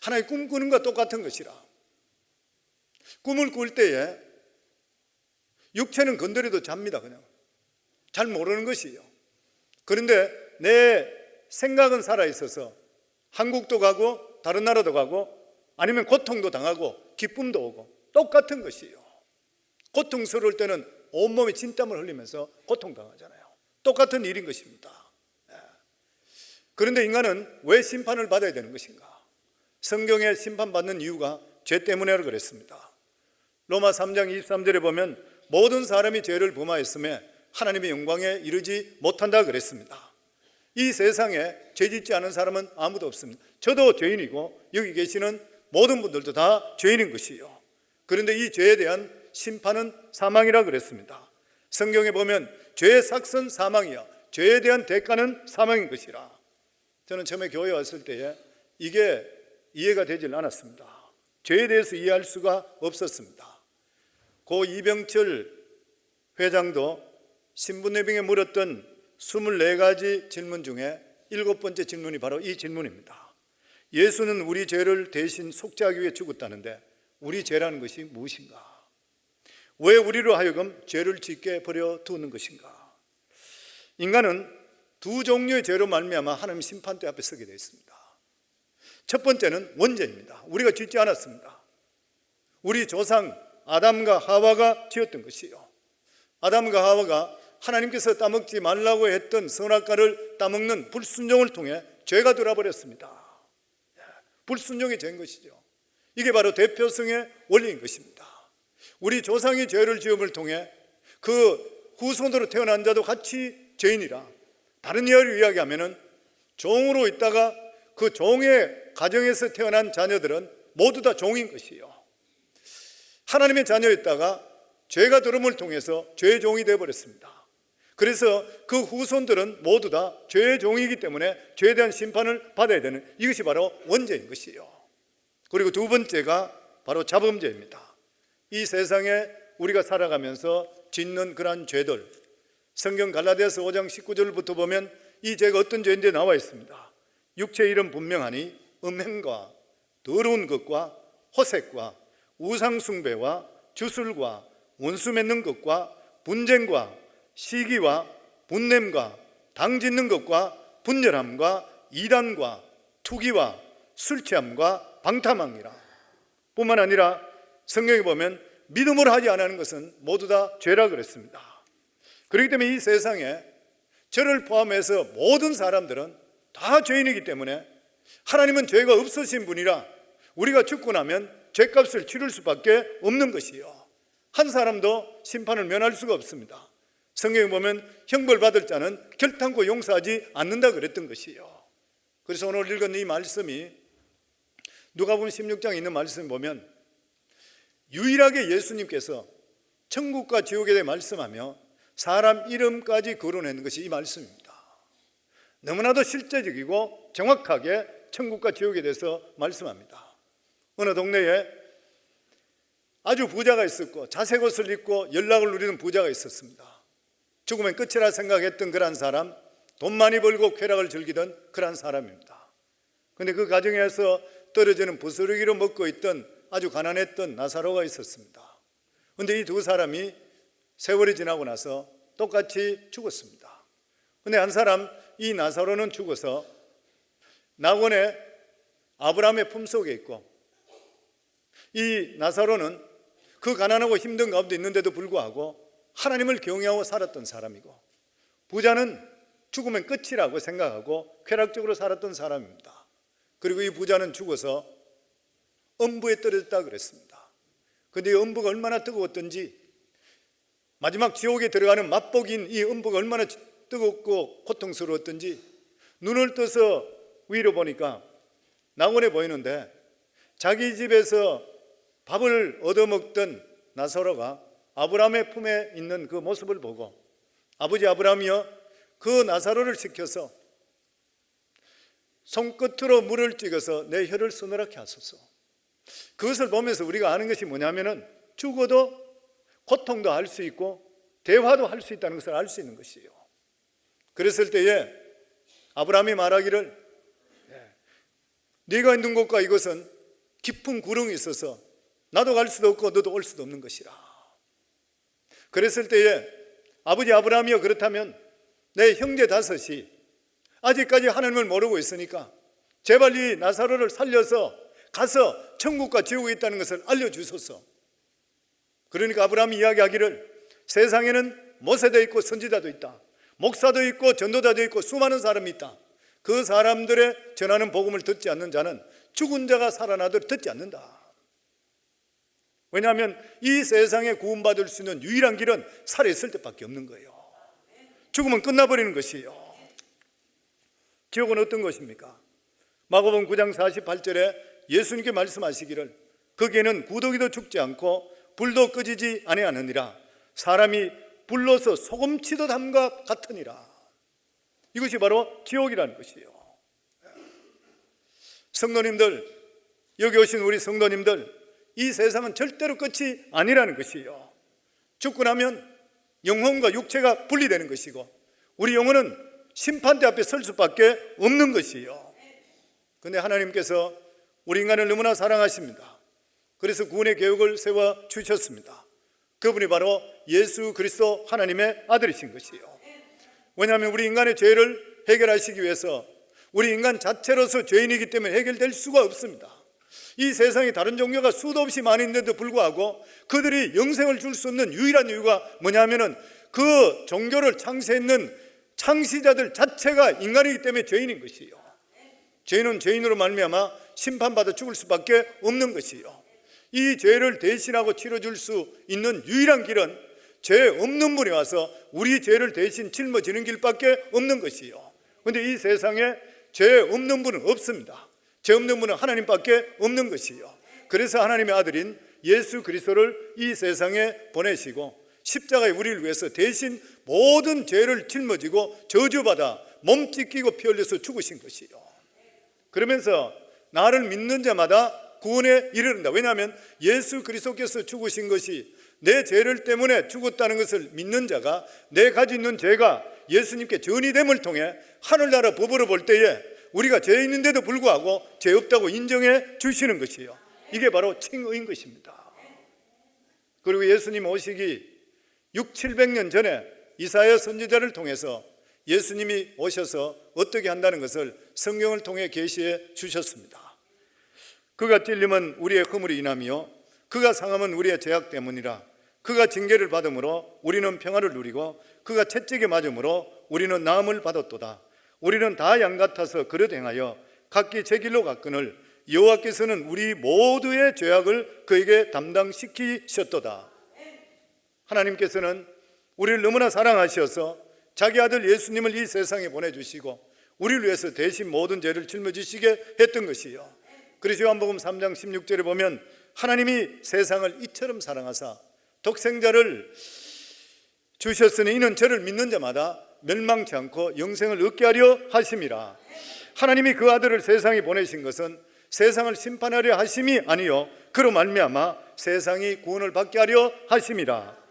Speaker 1: 하나의 꿈 꾸는 것과 똑같은 것이라. 꿈을 꿀 때에 육체는 건드려도 잡니다. 그냥 잘 모르는 것이에요. 그런데 내 생각은 살아있어서 한국도 가고 다른 나라도 가고 아니면 고통도 당하고 기쁨도 오고 똑같은 것이에요. 고통스러울 때는 온몸에 진땀을 흘리면서 고통당하잖아요. 똑같은 일인 것입니다. 그런데 인간은 왜 심판을 받아야 되는 것인가? 성경에 심판받는 이유가 죄 때문이라고 그랬습니다. 로마 3장 23절에 보면 모든 사람이 죄를 범하였음에 하나님의 영광에 이르지 못한다 그랬습니다. 이 세상에 죄 짓지 않은 사람은 아무도 없습니다. 저도 죄인이고 여기 계시는 모든 분들도 다 죄인인 것이에요. 그런데 이 죄에 대한 심판은 사망이라 그랬습니다. 성경에 보면 죄의 삭은 사망이야, 죄에 대한 대가는 사망인 것이라. 저는 처음에 교회에 왔을 때에 이게 이해가 되질 않았습니다. 죄에 대해서 이해할 수가 없었습니다. 고 이병철 회장도 신분내빙에 물었던 24가지 질문 중에 7번째 질문이 바로 이 질문입니다. 예수는 우리 죄를 대신 속죄하기 위해 죽었다는데 우리 죄라는 것이 무엇인가? 왜 우리로 하여금 죄를 짓게 버려두는 것인가? 인간은 두 종류의 죄로 말미암아 하나님 심판대 앞에 서게 되어 있습니다. 첫 번째는 원죄입니다. 우리가 짓지 않았습니다. 우리 조상 아담과 하와가 지었던 것이에요. 아담과 하와가 하나님께서 따먹지 말라고 했던 선악과를 따먹는 불순종을 통해 죄가 들어버렸습니다. 불순종이 죄인 것이죠. 이게 바로 대표성의 원리인 것입니다. 우리 조상이 죄를 지음을 통해 그 후손으로 태어난 자도 같이 죄인이라. 다른 이야기를 이야기하면 종으로 있다가 그 종의 가정에서 태어난 자녀들은 모두 다 종인 것이에요. 하나님의 자녀였다가 죄가 들음을 통해서 죄의 종이 되어버렸습니다. 그래서 그 후손들은 모두 다 죄의 종이기 때문에 죄에 대한 심판을 받아야 되는, 이것이 바로 원죄인 것이에요. 그리고 두 번째가 바로 자범죄입니다. 이 세상에 우리가 살아가면서 짓는 그러한 죄들, 성경 갈라디아서 5장 19절부터 보면 이 죄가 어떤 죄인지 나와 있습니다. 육체의 일은 분명하니 음행과 더러운 것과 호색과 우상숭배와 주술과 원수 맺는 것과 분쟁과 시기와 분냄과 당짓는 것과 분열함과 이단과 투기와 술취함과 방탕함이라. 뿐만 아니라 성경에 보면 믿음으로 하지 않는 것은 모두 다 죄라 그랬습니다. 그렇기 때문에 이 세상에 저를 포함해서 모든 사람들은 다 죄인이기 때문에 하나님은 죄가 없으신 분이라 우리가 죽고 나면 죄값을 치를 수밖에 없는 것이요, 한 사람도 심판을 면할 수가 없습니다. 성경에 보면 형벌 받을 자는 결탄코 용서하지 않는다 그랬던 것이요. 그래서 오늘 읽은 이 말씀이 누가복음 16장에 있는 말씀 보면 유일하게 예수님께서 천국과 지옥에 대해 말씀하며 사람 이름까지 거론하는 것이 이 말씀입니다. 너무나도 실제적이고 정확하게 천국과 지옥에 대해서 말씀합니다. 어느 동네에 아주 부자가 있었고 자색 옷을 입고 연락을 누리는 부자가 있었습니다. 죽으면 끝이라 생각했던 그런 사람, 돈 많이 벌고 쾌락을 즐기던 그런 사람입니다. 그런데 그 가정에서 떨어지는 부스러기로 먹고 있던 아주 가난했던 나사로가 있었습니다. 그런데 이 두 사람이 세월이 지나고 나서 똑같이 죽었습니다. 그런데 한 사람, 이 나사로는 죽어서 낙원에 아브라함의 품속에 있고, 이 나사로는 그 가난하고 힘든 가운데 있는데도 불구하고 하나님을 경외하고 살았던 사람이고, 부자는 죽으면 끝이라고 생각하고 쾌락적으로 살았던 사람입니다. 그리고 이 부자는 죽어서 엄부에 떨어졌다 그랬습니다. 그런데 이 엄부가 얼마나 뜨거웠던지, 마지막 지옥에 들어가는 맛복인 이 엄부가 얼마나 뜨겁고 고통스러웠던지 눈을 떠서 위로 보니까 낙원에 보이는데 자기 집에서 밥을 얻어먹던 나사로가 아브라함의 품에 있는 그 모습을 보고, 아버지 아브라함이여 그 나사로를 시켜서 손끝으로 물을 찍어서 내 혀를 서늘하게 하소서. 그것을 보면서 우리가 아는 것이 뭐냐면은 죽어도 고통도 할 수 있고 대화도 할 수 있다는 것을 알 수 있는 것이에요. 그랬을 때에 아브라함이 말하기를 네가 있는 곳과 이곳은 깊은 구렁이 있어서 나도 갈 수도 없고 너도 올 수도 없는 것이라. 그랬을 때에 아버지 아브라함이여 그렇다면 내 형제 다섯이 아직까지 하나님을 모르고 있으니까 제발 이 나사로를 살려서 가서 천국과 지옥에 있다는 것을 알려주소서. 그러니까 아브라함이 이야기하기를 세상에는 모세도 있고 선지자도 있다, 목사도 있고 전도자도 있고 수많은 사람이 있다. 그 사람들의 전하는 복음을 듣지 않는 자는 죽은 자가 살아나도록 듣지 않는다. 왜냐하면 이 세상에 구원받을 수 있는 유일한 길은 살아있을 때밖에 없는 거예요. 죽으면 끝나버리는 것이에요. 지옥은 어떤 것입니까? 마가복음 9장 48절에 예수님께 말씀하시기를 거기에는 구더기도 죽지 않고 불도 꺼지지 아니하느니라. 사람이 불로서 소금치도 담과 같으니라. 이것이 바로 지옥이라는 것이에요. 성도님들, 여기 오신 우리 성도님들, 이 세상은 절대로 끝이 아니라는 것이에요. 죽고 나면 영혼과 육체가 분리되는 것이고 우리 영혼은 심판대 앞에 설 수밖에 없는 것이에요. 그런데 하나님께서 우리 인간을 너무나 사랑하십니다. 그래서 구원의 계획을 세워 주셨습니다. 그분이 바로 예수 그리스도 하나님의 아들이신 것이에요. 왜냐하면 우리 인간의 죄를 해결하시기 위해서 우리 인간 자체로서 죄인이기 때문에 해결될 수가 없습니다. 이 세상에 다른 종교가 수도 없이 많이 있는데도 불구하고 그들이 영생을 줄 수 없는 유일한 이유가 뭐냐면은 그 종교를 창시했는 창시자들 자체가 인간이기 때문에 죄인인 것이에요. 죄인은 죄인으로 말미암아 심판받아 죽을 수밖에 없는 것이에요. 이 죄를 대신하고 치러줄 수 있는 유일한 길은 죄 없는 분이 와서 우리 죄를 대신 짊어지는 길밖에 없는 것이에요. 그런데 이 세상에 죄 없는 분은 없습니다. 죄 없는 분은 하나님밖에 없는 것이에요. 그래서 하나님의 아들인 예수 그리스도를 이 세상에 보내시고 십자가에 우리를 위해서 대신 모든 죄를 짊어지고 저주받아 몸 찢기고 피 흘려서 죽으신 것이에요. 그러면서 나를 믿는 자마다 구원에 이르른다. 왜냐하면 예수 그리스도께서 죽으신 것이 내 죄를 때문에 죽었다는 것을 믿는 자가 내 가지고 있는 죄가 예수님께 전이됨을 통해 하늘나라 법으로 볼 때에 우리가 죄 있는데도 불구하고 죄 없다고 인정해 주시는 것이에요. 이게 바로 칭의인 것입니다. 그리고 예수님 오시기 600-700년 전에 이사야 선지자를 통해서 예수님이 오셔서 어떻게 한다는 것을 성경을 통해 계시해 주셨습니다. 그가 찔림은 우리의 허물이 인하며 그가 상함은 우리의 죄악 때문이라. 그가 징계를 받음으로 우리는 평화를 누리고 그가 채찍에 맞음으로 우리는 나음을 받았도다. 우리는 다 양 같아서 그릇 행하여 각기 제 길로 갔거늘 여호와께서는 우리 모두의 죄악을 그에게 담당시키셨도다. 하나님께서는 우리를 너무나 사랑하셔서 자기 아들 예수님을 이 세상에 보내주시고 우리를 위해서 대신 모든 죄를 짊어지시게 했던 것이요. 그래서 요한복음 3장 16절에 보면 하나님이 세상을 이처럼 사랑하사 독생자를 주셨으니 이는 저를 믿는 자마다 멸망치 않고 영생을 얻게 하려 하심이라. 하나님이 그 아들을 세상에 보내신 것은 세상을 심판하려 하심이 아니요 그로 말미암아 세상이 구원을 받게 하려 하심이라.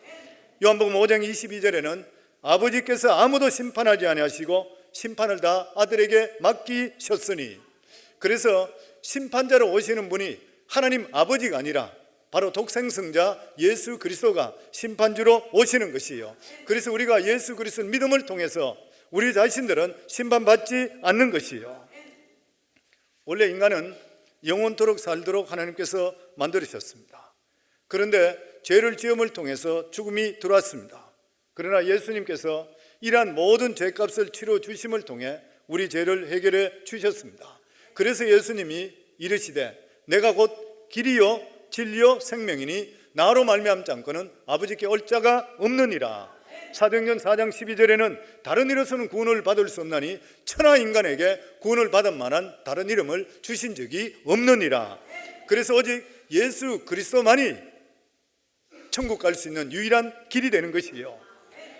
Speaker 1: 요한복음 5장 22절에는 아버지께서 아무도 심판하지 아니하시고 심판을 다 아들에게 맡기셨으니, 그래서 심판자로 오시는 분이 하나님 아버지가 아니라 바로 독생성자 예수 그리스도가 심판주로 오시는 것이에요. 그래서 우리가 예수 그리스도의 믿음을 통해서 우리 자신들은 심판받지 않는 것이에요. 원래 인간은 영원토록 살도록 하나님께서 만들으셨습니다. 그런데 죄를 지음을 통해서 죽음이 들어왔습니다. 그러나 예수님께서 이러한 모든 죄값을 치러 주심을 통해 우리 죄를 해결해 주셨습니다. 그래서 예수님이 이르시되 내가 곧 길이요 진리요 생명이니 나로 말미암지 않고는 아버지께 올 자가 없느니라. 사도행전 4장 12절에는 다른 이로서는 구원을 받을 수 없나니 천하 인간에게 구원을 받을 만한 다른 이름을 주신 적이 없느니라. 그래서 오직 예수 그리스도만이 천국 갈 수 있는 유일한 길이 되는 것이에요.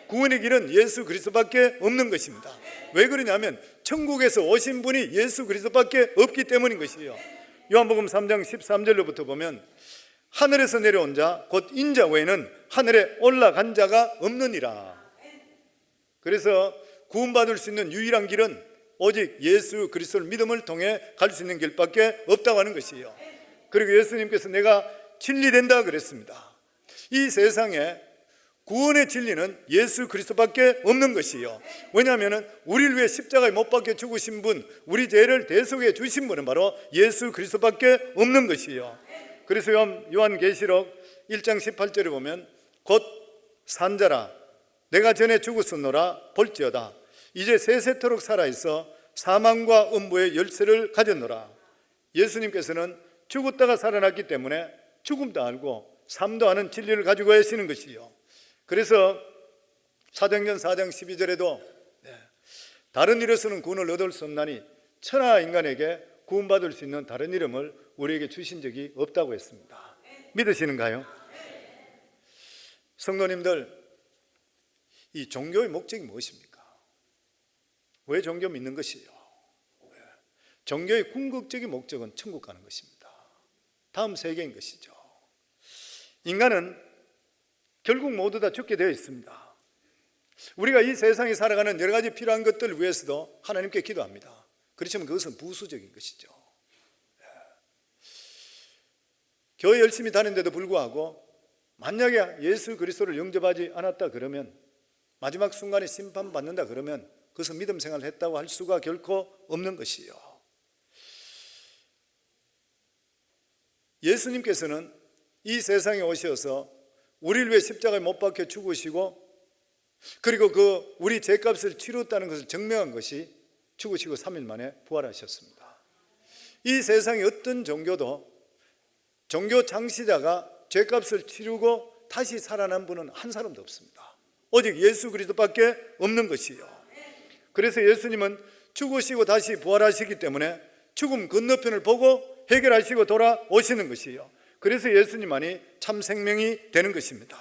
Speaker 1: 구원의 길은 예수 그리스도밖에 없는 것입니다. 왜 그러냐면 천국에서 오신 분이 예수 그리스도밖에 없기 때문인 것이에요. 요한복음 3장 13절로부터 보면 하늘에서 내려온 자 곧 인자 외에는 하늘에 올라간 자가 없느니라. 그래서 구원받을 수 있는 유일한 길은 오직 예수 그리스도를 믿음을 통해 갈 수 있는 길밖에 없다고 하는 것이에요. 그리고 예수님께서 내가 진리된다 그랬습니다. 이 세상에 구원의 진리는 예수 그리스도밖에 없는 것이에요. 왜냐하면 우리를 위해 십자가에 못 박혀 죽으신 분, 우리 죄를 대속해 주신 분은 바로 예수 그리스도밖에 없는 것이에요. 그래서 요한계시록 1장 18절에 보면 곧 산자라 내가 전에 죽었었노라 볼지어다 이제 세세토록 살아있어 사망과 음부의 열쇠를 가졌노라. 예수님께서는 죽었다가 살아났기 때문에 죽음도 알고 삶도 아는 진리를 가지고 계시는 것이요. 그래서 사도행전 4장 12절에도 다른 이로서는 구원을 얻을 수 없나니 천하 인간에게 구원받을 수 있는 다른 이름을 우리에게 주신 적이 없다고 했습니다. 믿으시는가요? 성도님들, 이 종교의 목적이 무엇입니까? 왜 종교 믿는 것이에요? 종교의 궁극적인 목적은 천국 가는 것입니다. 다음 세계인 것이죠. 인간은 결국 모두 다 죽게 되어 있습니다. 우리가 이 세상에 살아가는 여러 가지 필요한 것들을 위해서도 하나님께 기도합니다. 그렇지만 그것은 부수적인 것이죠. 교회 열심히 다니는데도 불구하고 만약에 예수 그리스도를 영접하지 않았다 그러면, 마지막 순간에 심판받는다 그러면 그것은 믿음 생활을 했다고 할 수가 결코 없는 것이요. 예수님께서는 이 세상에 오셔서 우리를 위해 십자가에 못 박혀 죽으시고, 그리고 그 우리 죄값을 치렀다는 것을 증명한 것이 죽으시고 3일 만에 부활하셨습니다. 이 세상의 어떤 종교도 종교 창시자가 죄값을 치르고 다시 살아난 분은 한 사람도 없습니다. 오직 예수 그리스도밖에 없는 것이요. 그래서 예수님은 죽으시고 다시 부활하시기 때문에 죽음 건너편을 보고 해결하시고 돌아오시는 것이요. 그래서 예수님만이 참 생명이 되는 것입니다.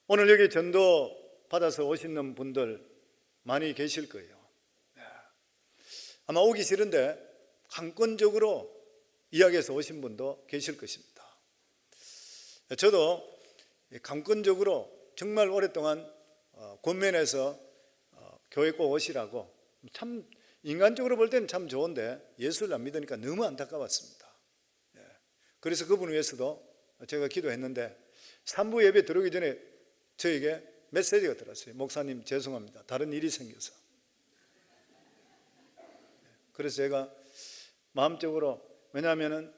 Speaker 1: 오늘 여기 전도 받아서 오시는 분들 많이 계실 거예요. 아마 오기 싫은데 강권적으로 이야기해서 오신 분도 계실 것입니다. 저도 강권적으로 정말 오랫동안 권면해서 교회 꼭 오시라고, 참 인간적으로 볼 때는 참 좋은데 예수를 안 믿으니까 너무 안타까웠습니다. 그래서 그분 위해서도 제가 기도했는데 3부 예배 들어오기 전에 저에게 메시지가 들었어요. 목사님 죄송합니다, 다른 일이 생겨서. 그래서 제가 마음적으로, 왜냐하면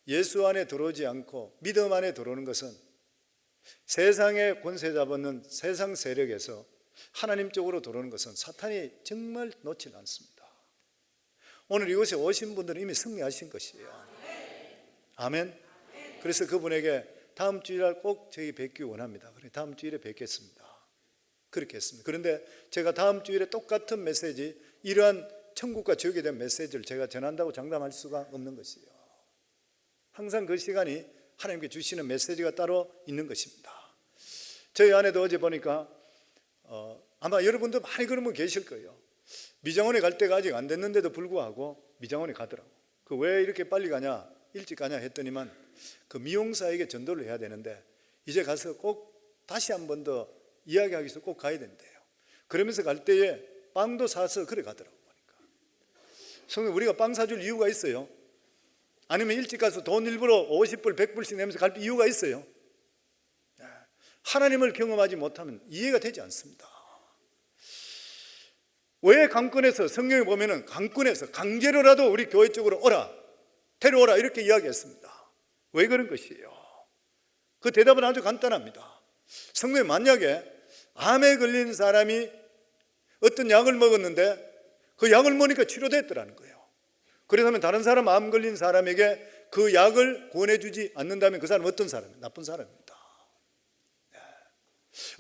Speaker 1: 예수 안에 들어오지 않고 믿음 안에 들어오는 것은 세상의 권세 잡는 세상 세력에서 하나님 쪽으로 들어오는 것은 사탄이 정말 놓지 않습니다. 오늘 이곳에 오신 분들은 이미 승리하신 것이에요. 아멘. 그래서 그분에게 다음 주일날 꼭 저희 뵙기 원합니다. 그래 다음 주일에 뵙겠습니다. 그렇게 했습니다. 그런데 제가 다음 주일에 똑같은 메시지, 이러한 천국과 지옥에 대한 메시지를 제가 전한다고 장담할 수가 없는 것이에요. 항상 그 시간이 하나님께 주시는 메시지가 따로 있는 것입니다. 저희 아내도 어제 보니까 아마 여러분도 많이 그런 분 계실 거예요. 미장원에 갈 때가 아직 안 됐는데도 불구하고 미장원에 가더라고. 그 왜 이렇게 빨리 가냐, 일찍 가냐 했더니만 그 미용사에게 전도를 해야 되는데 이제 가서 꼭 다시 한 번 더 이야기하기 위해서 꼭 가야 된대요. 그러면서 갈 때에 빵도 사서 그래 가더라고. 보니까 성도, 우리가 빵 사줄 이유가 있어요? 아니면 일찍 가서 돈 일부러 50불 100불씩 내면서 갈 이유가 있어요? 하나님을 경험하지 못하면 이해가 되지 않습니다. 왜 강권에서, 성경에 보면은 강권에서 강제로라도 우리 교회 쪽으로 오라, 데려오라 이렇게 이야기했습니다. 왜 그런 것이에요? 그 대답은 아주 간단합니다. 성경에 만약에 암에 걸린 사람이 어떤 약을 먹었는데 그 약을 먹으니까 치료됐더라는 거예요. 그렇다면 다른 사람, 암 걸린 사람에게 그 약을 권해주지 않는다면 그 사람은 어떤 사람이에요? 나쁜 사람입니다.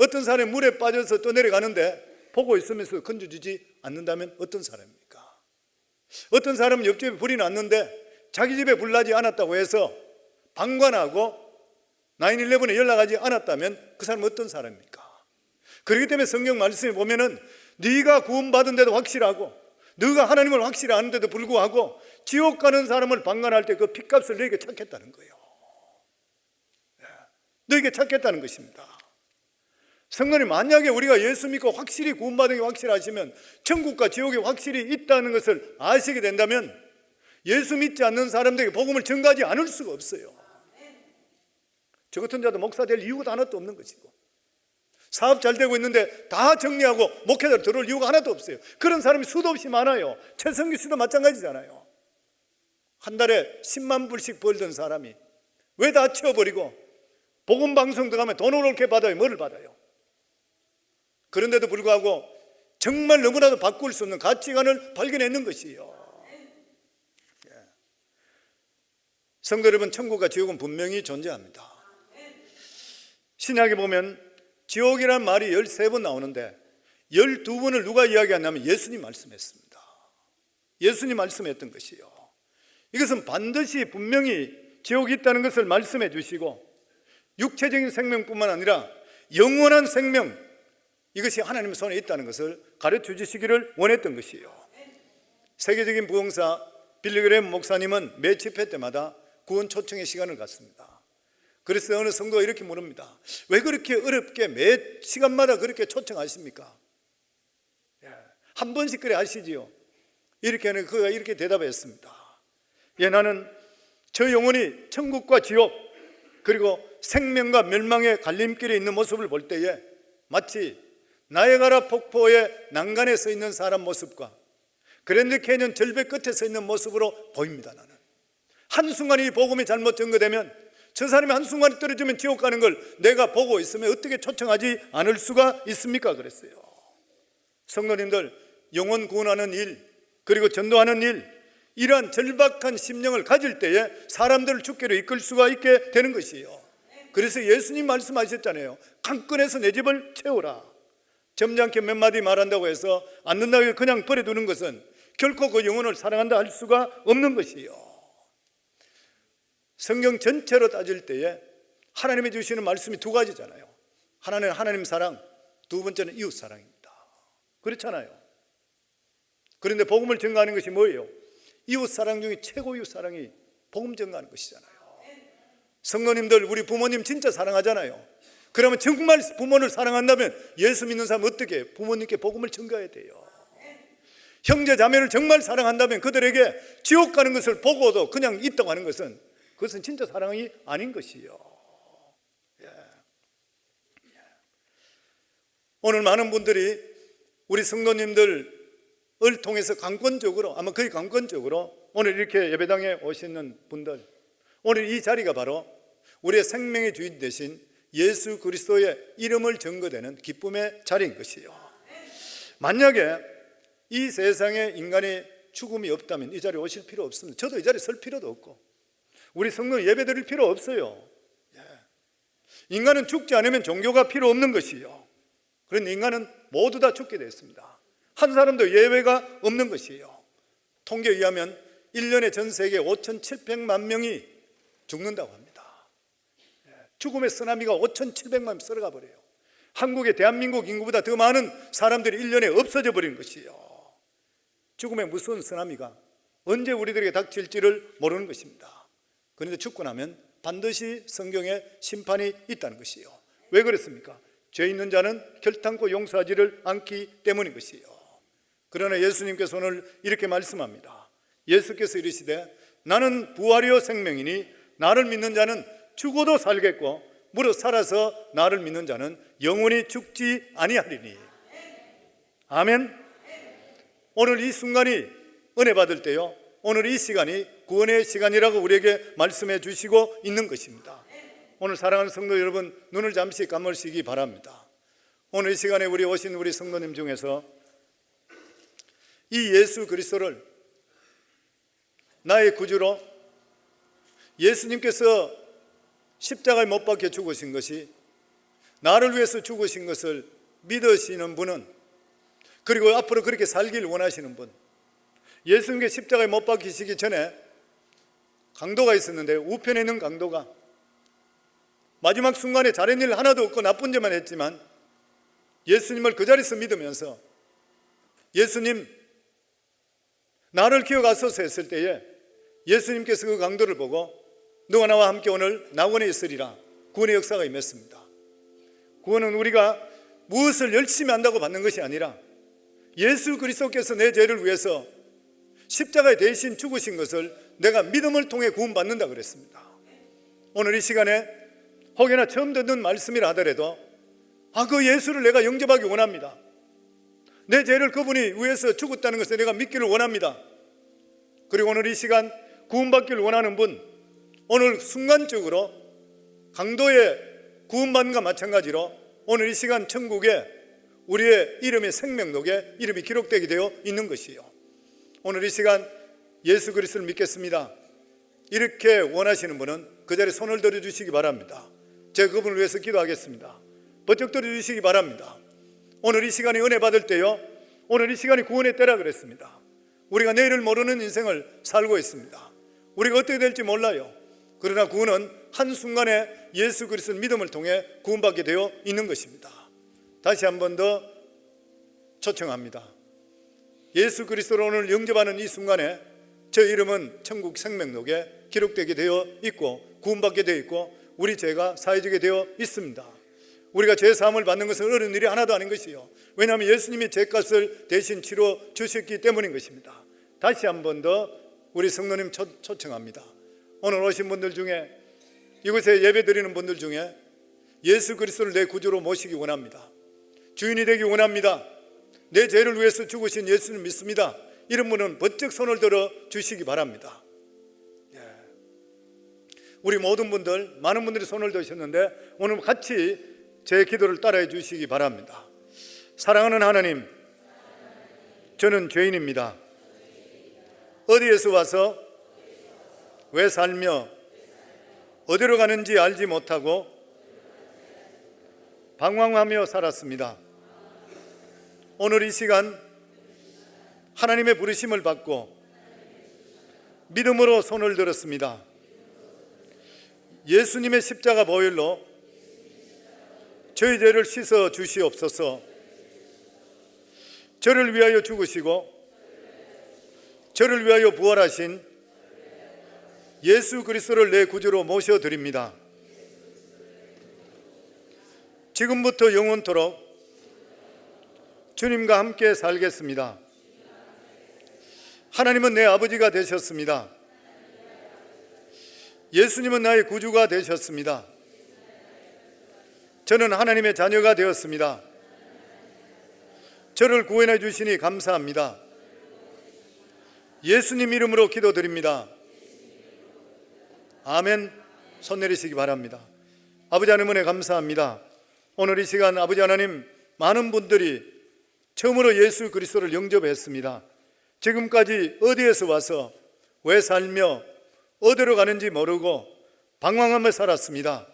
Speaker 1: 어떤 사람이 물에 빠져서 떠내려가는데 보고 있으면서 건져주지 않는다면 어떤 사람입니까? 어떤 사람은 옆집에 불이 났는데 자기 집에 불 나지 않았다고 해서 방관하고 911에 연락하지 않았다면 그 사람은 어떤 사람입니까? 그렇기 때문에 성경 말씀에 보면은 네가 구원받은 데도 확실하고 네가 하나님을 확실히 아는데도 불구하고 지옥 가는 사람을 방관할 때 그 핏값을 너에게 찾겠다는 거예요. 너에게 찾겠다는 것입니다. 성도님, 만약에 우리가 예수 믿고 확실히 구원받은 게 확실하시면 천국과 지옥이 확실히 있다는 것을 아시게 된다면 예수 믿지 않는 사람들에게 복음을 전가하지 않을 수가 없어요. 저 같은 자도 목사 될 이유가 하나도 없는 것이고, 사업 잘 되고 있는데 다 정리하고 목회자로 들어올 이유가 하나도 없어요. 그런 사람이 수도 없이 많아요. 최성규 씨도 마찬가지잖아요. 한 달에 10만 불씩 벌던 사람이 왜 다 치워버리고 복음 방송 들어가면 돈을 그렇게 받아요? 뭐를 받아요? 그런데도 불구하고 정말 너무나도 바꿀 수 없는 가치관을 발견했는 것이에요. 성도 여러분, 천국과 지옥은 분명히 존재합니다. 신약에 보면 지옥이란 말이 13번 나오는데 12번을 누가 이야기하냐면 예수님 말씀했습니다. 예수님 말씀했던 것이요. 이것은 반드시 분명히 지옥이 있다는 것을 말씀해 주시고 육체적인 생명뿐만 아니라 영원한 생명, 이것이 하나님의 손에 있다는 것을 가르쳐 주시기를 원했던 것이에요. 세계적인 부흥사 빌리 그레이엄 목사님은 매 집회 때마다 구원 초청의 시간을 갖습니다. 그래서 어느 성도가 이렇게 물습니다. 왜 그렇게 어렵게 매 시간마다 그렇게 초청하십니까? 한 번씩 그래 하시지요. 이렇게 하는 그가 이렇게 대답했습니다. 나는 저 영혼이 천국과 지옥 그리고 생명과 멸망의 갈림길에 있는 모습을 볼 때에 마치 나이아가라 폭포의 난간에 서 있는 사람 모습과 그랜드 캐니언 절벽 끝에 서 있는 모습으로 보입니다. 나는 한순간 이 복음이 잘못 전거되면 저 사람이 한순간에 떨어지면 지옥 가는 걸 내가 보고 있으면 어떻게 초청하지 않을 수가 있습니까? 그랬어요. 성도님들, 영혼 구원하는 일 그리고 전도하는 일, 이러한 절박한 심령을 가질 때에 사람들을 주께로 이끌 수가 있게 되는 것이에요. 그래서 예수님 말씀하셨잖아요. 강권에서 내 집을 채우라. 점잖게 몇 마디 말한다고 해서 안 된다고 그냥 버려두는 것은 결코 그 영혼을 사랑한다 할 수가 없는 것이에요. 성경 전체로 따질 때에 하나님이 주시는 말씀이 두 가지잖아요. 하나는 하나님 사랑, 두 번째는 이웃 사랑입니다. 그렇잖아요. 그런데 복음을 전가하는 것이 뭐예요? 이웃 사랑 중에 최고 이웃 사랑이 복음 전가하는 것이잖아요. 성도님들, 우리 부모님 진짜 사랑하잖아요. 그러면 정말 부모를 사랑한다면 예수 믿는 사람은 어떻게 해요? 부모님께 복음을 전가해야 돼요. 형제 자매를 정말 사랑한다면 그들에게 지옥 가는 것을 보고도 그냥 있다고 하는 것은 그것은 진짜 사랑이 아닌 것이에요. 오늘 많은 분들이 우리 성도님들을 통해서 강권적으로, 아마 거의 강권적으로 오늘 이렇게 예배당에 오시는 분들, 오늘 이 자리가 바로 우리의 생명의 주인 되신 예수 그리스도의 이름을 증거되는 기쁨의 자리인 것이에요. 만약에 이 세상에 인간의 죽음이 없다면 이 자리에 오실 필요 없습니다. 저도 이 자리에 설 필요도 없고 우리 성도 예배 드릴 필요 없어요. 인간은 죽지 않으면 종교가 필요 없는 것이요. 그런데 인간은 모두 다 죽게 됐습니다. 한 사람도 예외가 없는 것이에요. 통계에 의하면 1년에 전 세계 5,700만 명이 죽는다고 합니다. 죽음의 쓰나미가 5,700만 명 쓸어가 버려요. 한국의 대한민국 인구보다 더 많은 사람들이 1년에 없어져 버린 것이에요. 죽음의 무서운 쓰나미가 언제 우리들에게 닥칠지를 모르는 것입니다. 그런데 죽고 나면 반드시 성경에 심판이 있다는 것이에요. 왜 그렇습니까? 죄 있는 자는 결탄코 용서하지를 않기 때문인 것이에요. 그러나 예수님께서 오늘 이렇게 말씀합니다. 예수께서 이르시되 나는 부활이요 생명이니 나를 믿는 자는 죽어도 살겠고 무릇 살아서 나를 믿는 자는 영원히 죽지 아니하리니. 아멘. 오늘 이 순간이 은혜 받을 때요, 오늘 이 시간이 구원의 시간이라고 우리에게 말씀해 주시고 있는 것입니다. 오늘 사랑하는 성도 여러분, 눈을 잠시 감으시기 바랍니다. 오늘 이 시간에 우리 오신 우리 성도님 중에서 이 예수 그리스도를 나의 구주로, 예수님께서 십자가에 못 박혀 죽으신 것이 나를 위해서 죽으신 것을 믿으시는 분은, 그리고 앞으로 그렇게 살길 원하시는 분, 예수님께 십자가에 못 박히시기 전에 강도가 있었는데 우편에 있는 강도가 마지막 순간에 잘한 일 하나도 없고 나쁜 짓만 했지만 예수님을 그 자리에서 믿으면서 예수님 나를 기억하소서 했을 때에 예수님께서 그 강도를 보고 너가 나와 함께 오늘 낙원에 있으리라, 구원의 역사가 임했습니다. 구원은 우리가 무엇을 열심히 한다고 받는 것이 아니라 예수 그리스도께서 내 죄를 위해서 십자가에 대신 죽으신 것을 내가 믿음을 통해 구원받는다 그랬습니다. 오늘 이 시간에 혹여나 처음 듣는 말씀이라 하더라도 그 예수를 내가 영접하기 원합니다. 내 죄를 그분이 위해서 죽었다는 것을 내가 믿기를 원합니다. 그리고 오늘 이 시간 구원받기를 원하는 분, 오늘 순간적으로 강도의 구원받는과 마찬가지로 오늘 이 시간 천국에 우리의 이름의 생명록에 이름이 기록되게 되어 있는 것이에요. 오늘 이 시간 예수 그리스도를 믿겠습니다, 이렇게 원하시는 분은 그 자리에 손을 들어주시기 바랍니다. 제가 그분을 위해서 기도하겠습니다. 번쩍 들어주시기 바랍니다. 오늘 이 시간에 은혜 받을 때요, 오늘 이 시간이 구원의 때라 그랬습니다. 우리가 내일을 모르는 인생을 살고 있습니다. 우리가 어떻게 될지 몰라요. 그러나 구원은 한순간에 예수 그리스도의 믿음을 통해 구원받게 되어 있는 것입니다. 다시 한 번 더 초청합니다. 예수 그리스도를 오늘 영접하는 이 순간에 저 이름은 천국 생명록에 기록되게 되어 있고 구원받게 되어 있고 우리 죄가 사해지게 되어 있습니다. 우리가 죄 사함을 받는 것은 어려운 일이 하나도 아닌 것이요, 왜냐하면 예수님이 죄값을 대신 치러 주셨기 때문인 것입니다. 다시 한 번 더 우리 성도님 초청합니다. 오늘 오신 분들 중에, 이곳에 예배 드리는 분들 중에 예수 그리스도를 내 구주로 모시기 원합니다. 주인이 되기 원합니다. 내 죄를 위해서 죽으신 예수를 믿습니다. 이런 분은 번쩍 손을 들어 주시기 바랍니다. 우리 모든 분들, 많은 분들이 손을 드셨는데 오늘 같이 제 기도를 따라해 주시기 바랍니다. 사랑하는 하나님, 저는 죄인입니다. 어디에서 와서 왜 살며 어디로 가는지 알지 못하고 방황하며 살았습니다. 오늘 이 시간 하나님의 부르심을 받고 믿음으로 손을 들었습니다. 예수님의 십자가 보혈로 저희 죄를 씻어 주시옵소서. 저를 위하여 죽으시고 저를 위하여 부활하신 예수 그리스도를 내 구주로 모셔드립니다. 지금부터 영원토록 주님과 함께 살겠습니다. 하나님은 내 아버지가 되셨습니다. 예수님은 나의 구주가 되셨습니다. 저는 하나님의 자녀가 되었습니다. 저를 구원해 주시니 감사합니다. 예수님 이름으로 기도드립니다. 아멘. 손 내리시기 바랍니다. 아버지 하나님 은혜 감사합니다. 오늘 이 시간 아버지 하나님, 많은 분들이 처음으로 예수 그리스도를 영접했습니다. 지금까지 어디에서 와서 왜 살며 어디로 가는지 모르고 방황하며 살았습니다.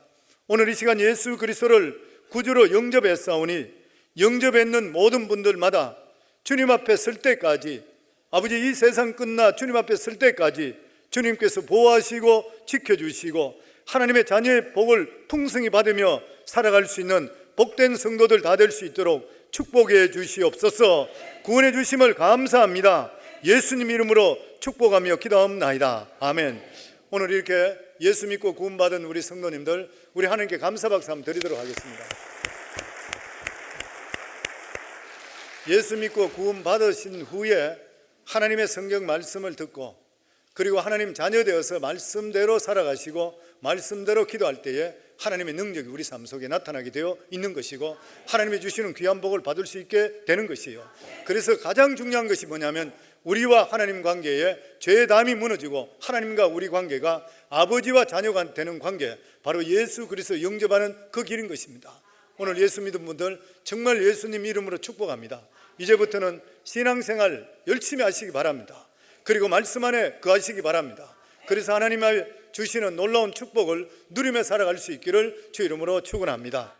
Speaker 1: 오늘 이 시간 예수 그리스도를 구주로 영접했사오니 영접했는 모든 분들마다 주님 앞에 설 때까지, 아버지 이 세상 끝나 주님 앞에 설 때까지 주님께서 보호하시고 지켜주시고 하나님의 자녀의 복을 풍성히 받으며 살아갈 수 있는 복된 성도들 다 될 수 있도록 축복해 주시옵소서. 구원해 주심을 감사합니다. 예수님 이름으로 축복하며 기도하옵나이다. 아멘. 오늘 이렇게 예수 믿고 구원받은 우리 성도님들, 우리 하나님께 감사 박수 한번 드리도록 하겠습니다. 예수 믿고 구원받으신 후에 하나님의 성경 말씀을 듣고, 그리고 하나님 자녀 되어서 말씀대로 살아가시고 말씀대로 기도할 때에 하나님의 능력이 우리 삶 속에 나타나게 되어 있는 것이고, 하나님이 주시는 귀한 복을 받을 수 있게 되는 것이에요. 그래서 가장 중요한 것이 뭐냐면, 우리와 하나님 관계에 죄의 담이 무너지고 하나님과 우리 관계가 아버지와 자녀가 되는 관계, 바로 예수 그리스도 영접하는 그 길인 것입니다. 오늘 예수 믿은 분들 정말 예수님 이름으로 축복합니다. 이제부터는 신앙생활 열심히 하시기 바랍니다. 그리고 말씀 안에 거하시기 바랍니다. 그래서 하나님의 주시는 놀라운 축복을 누리며 살아갈 수 있기를 주 이름으로 축원합니다.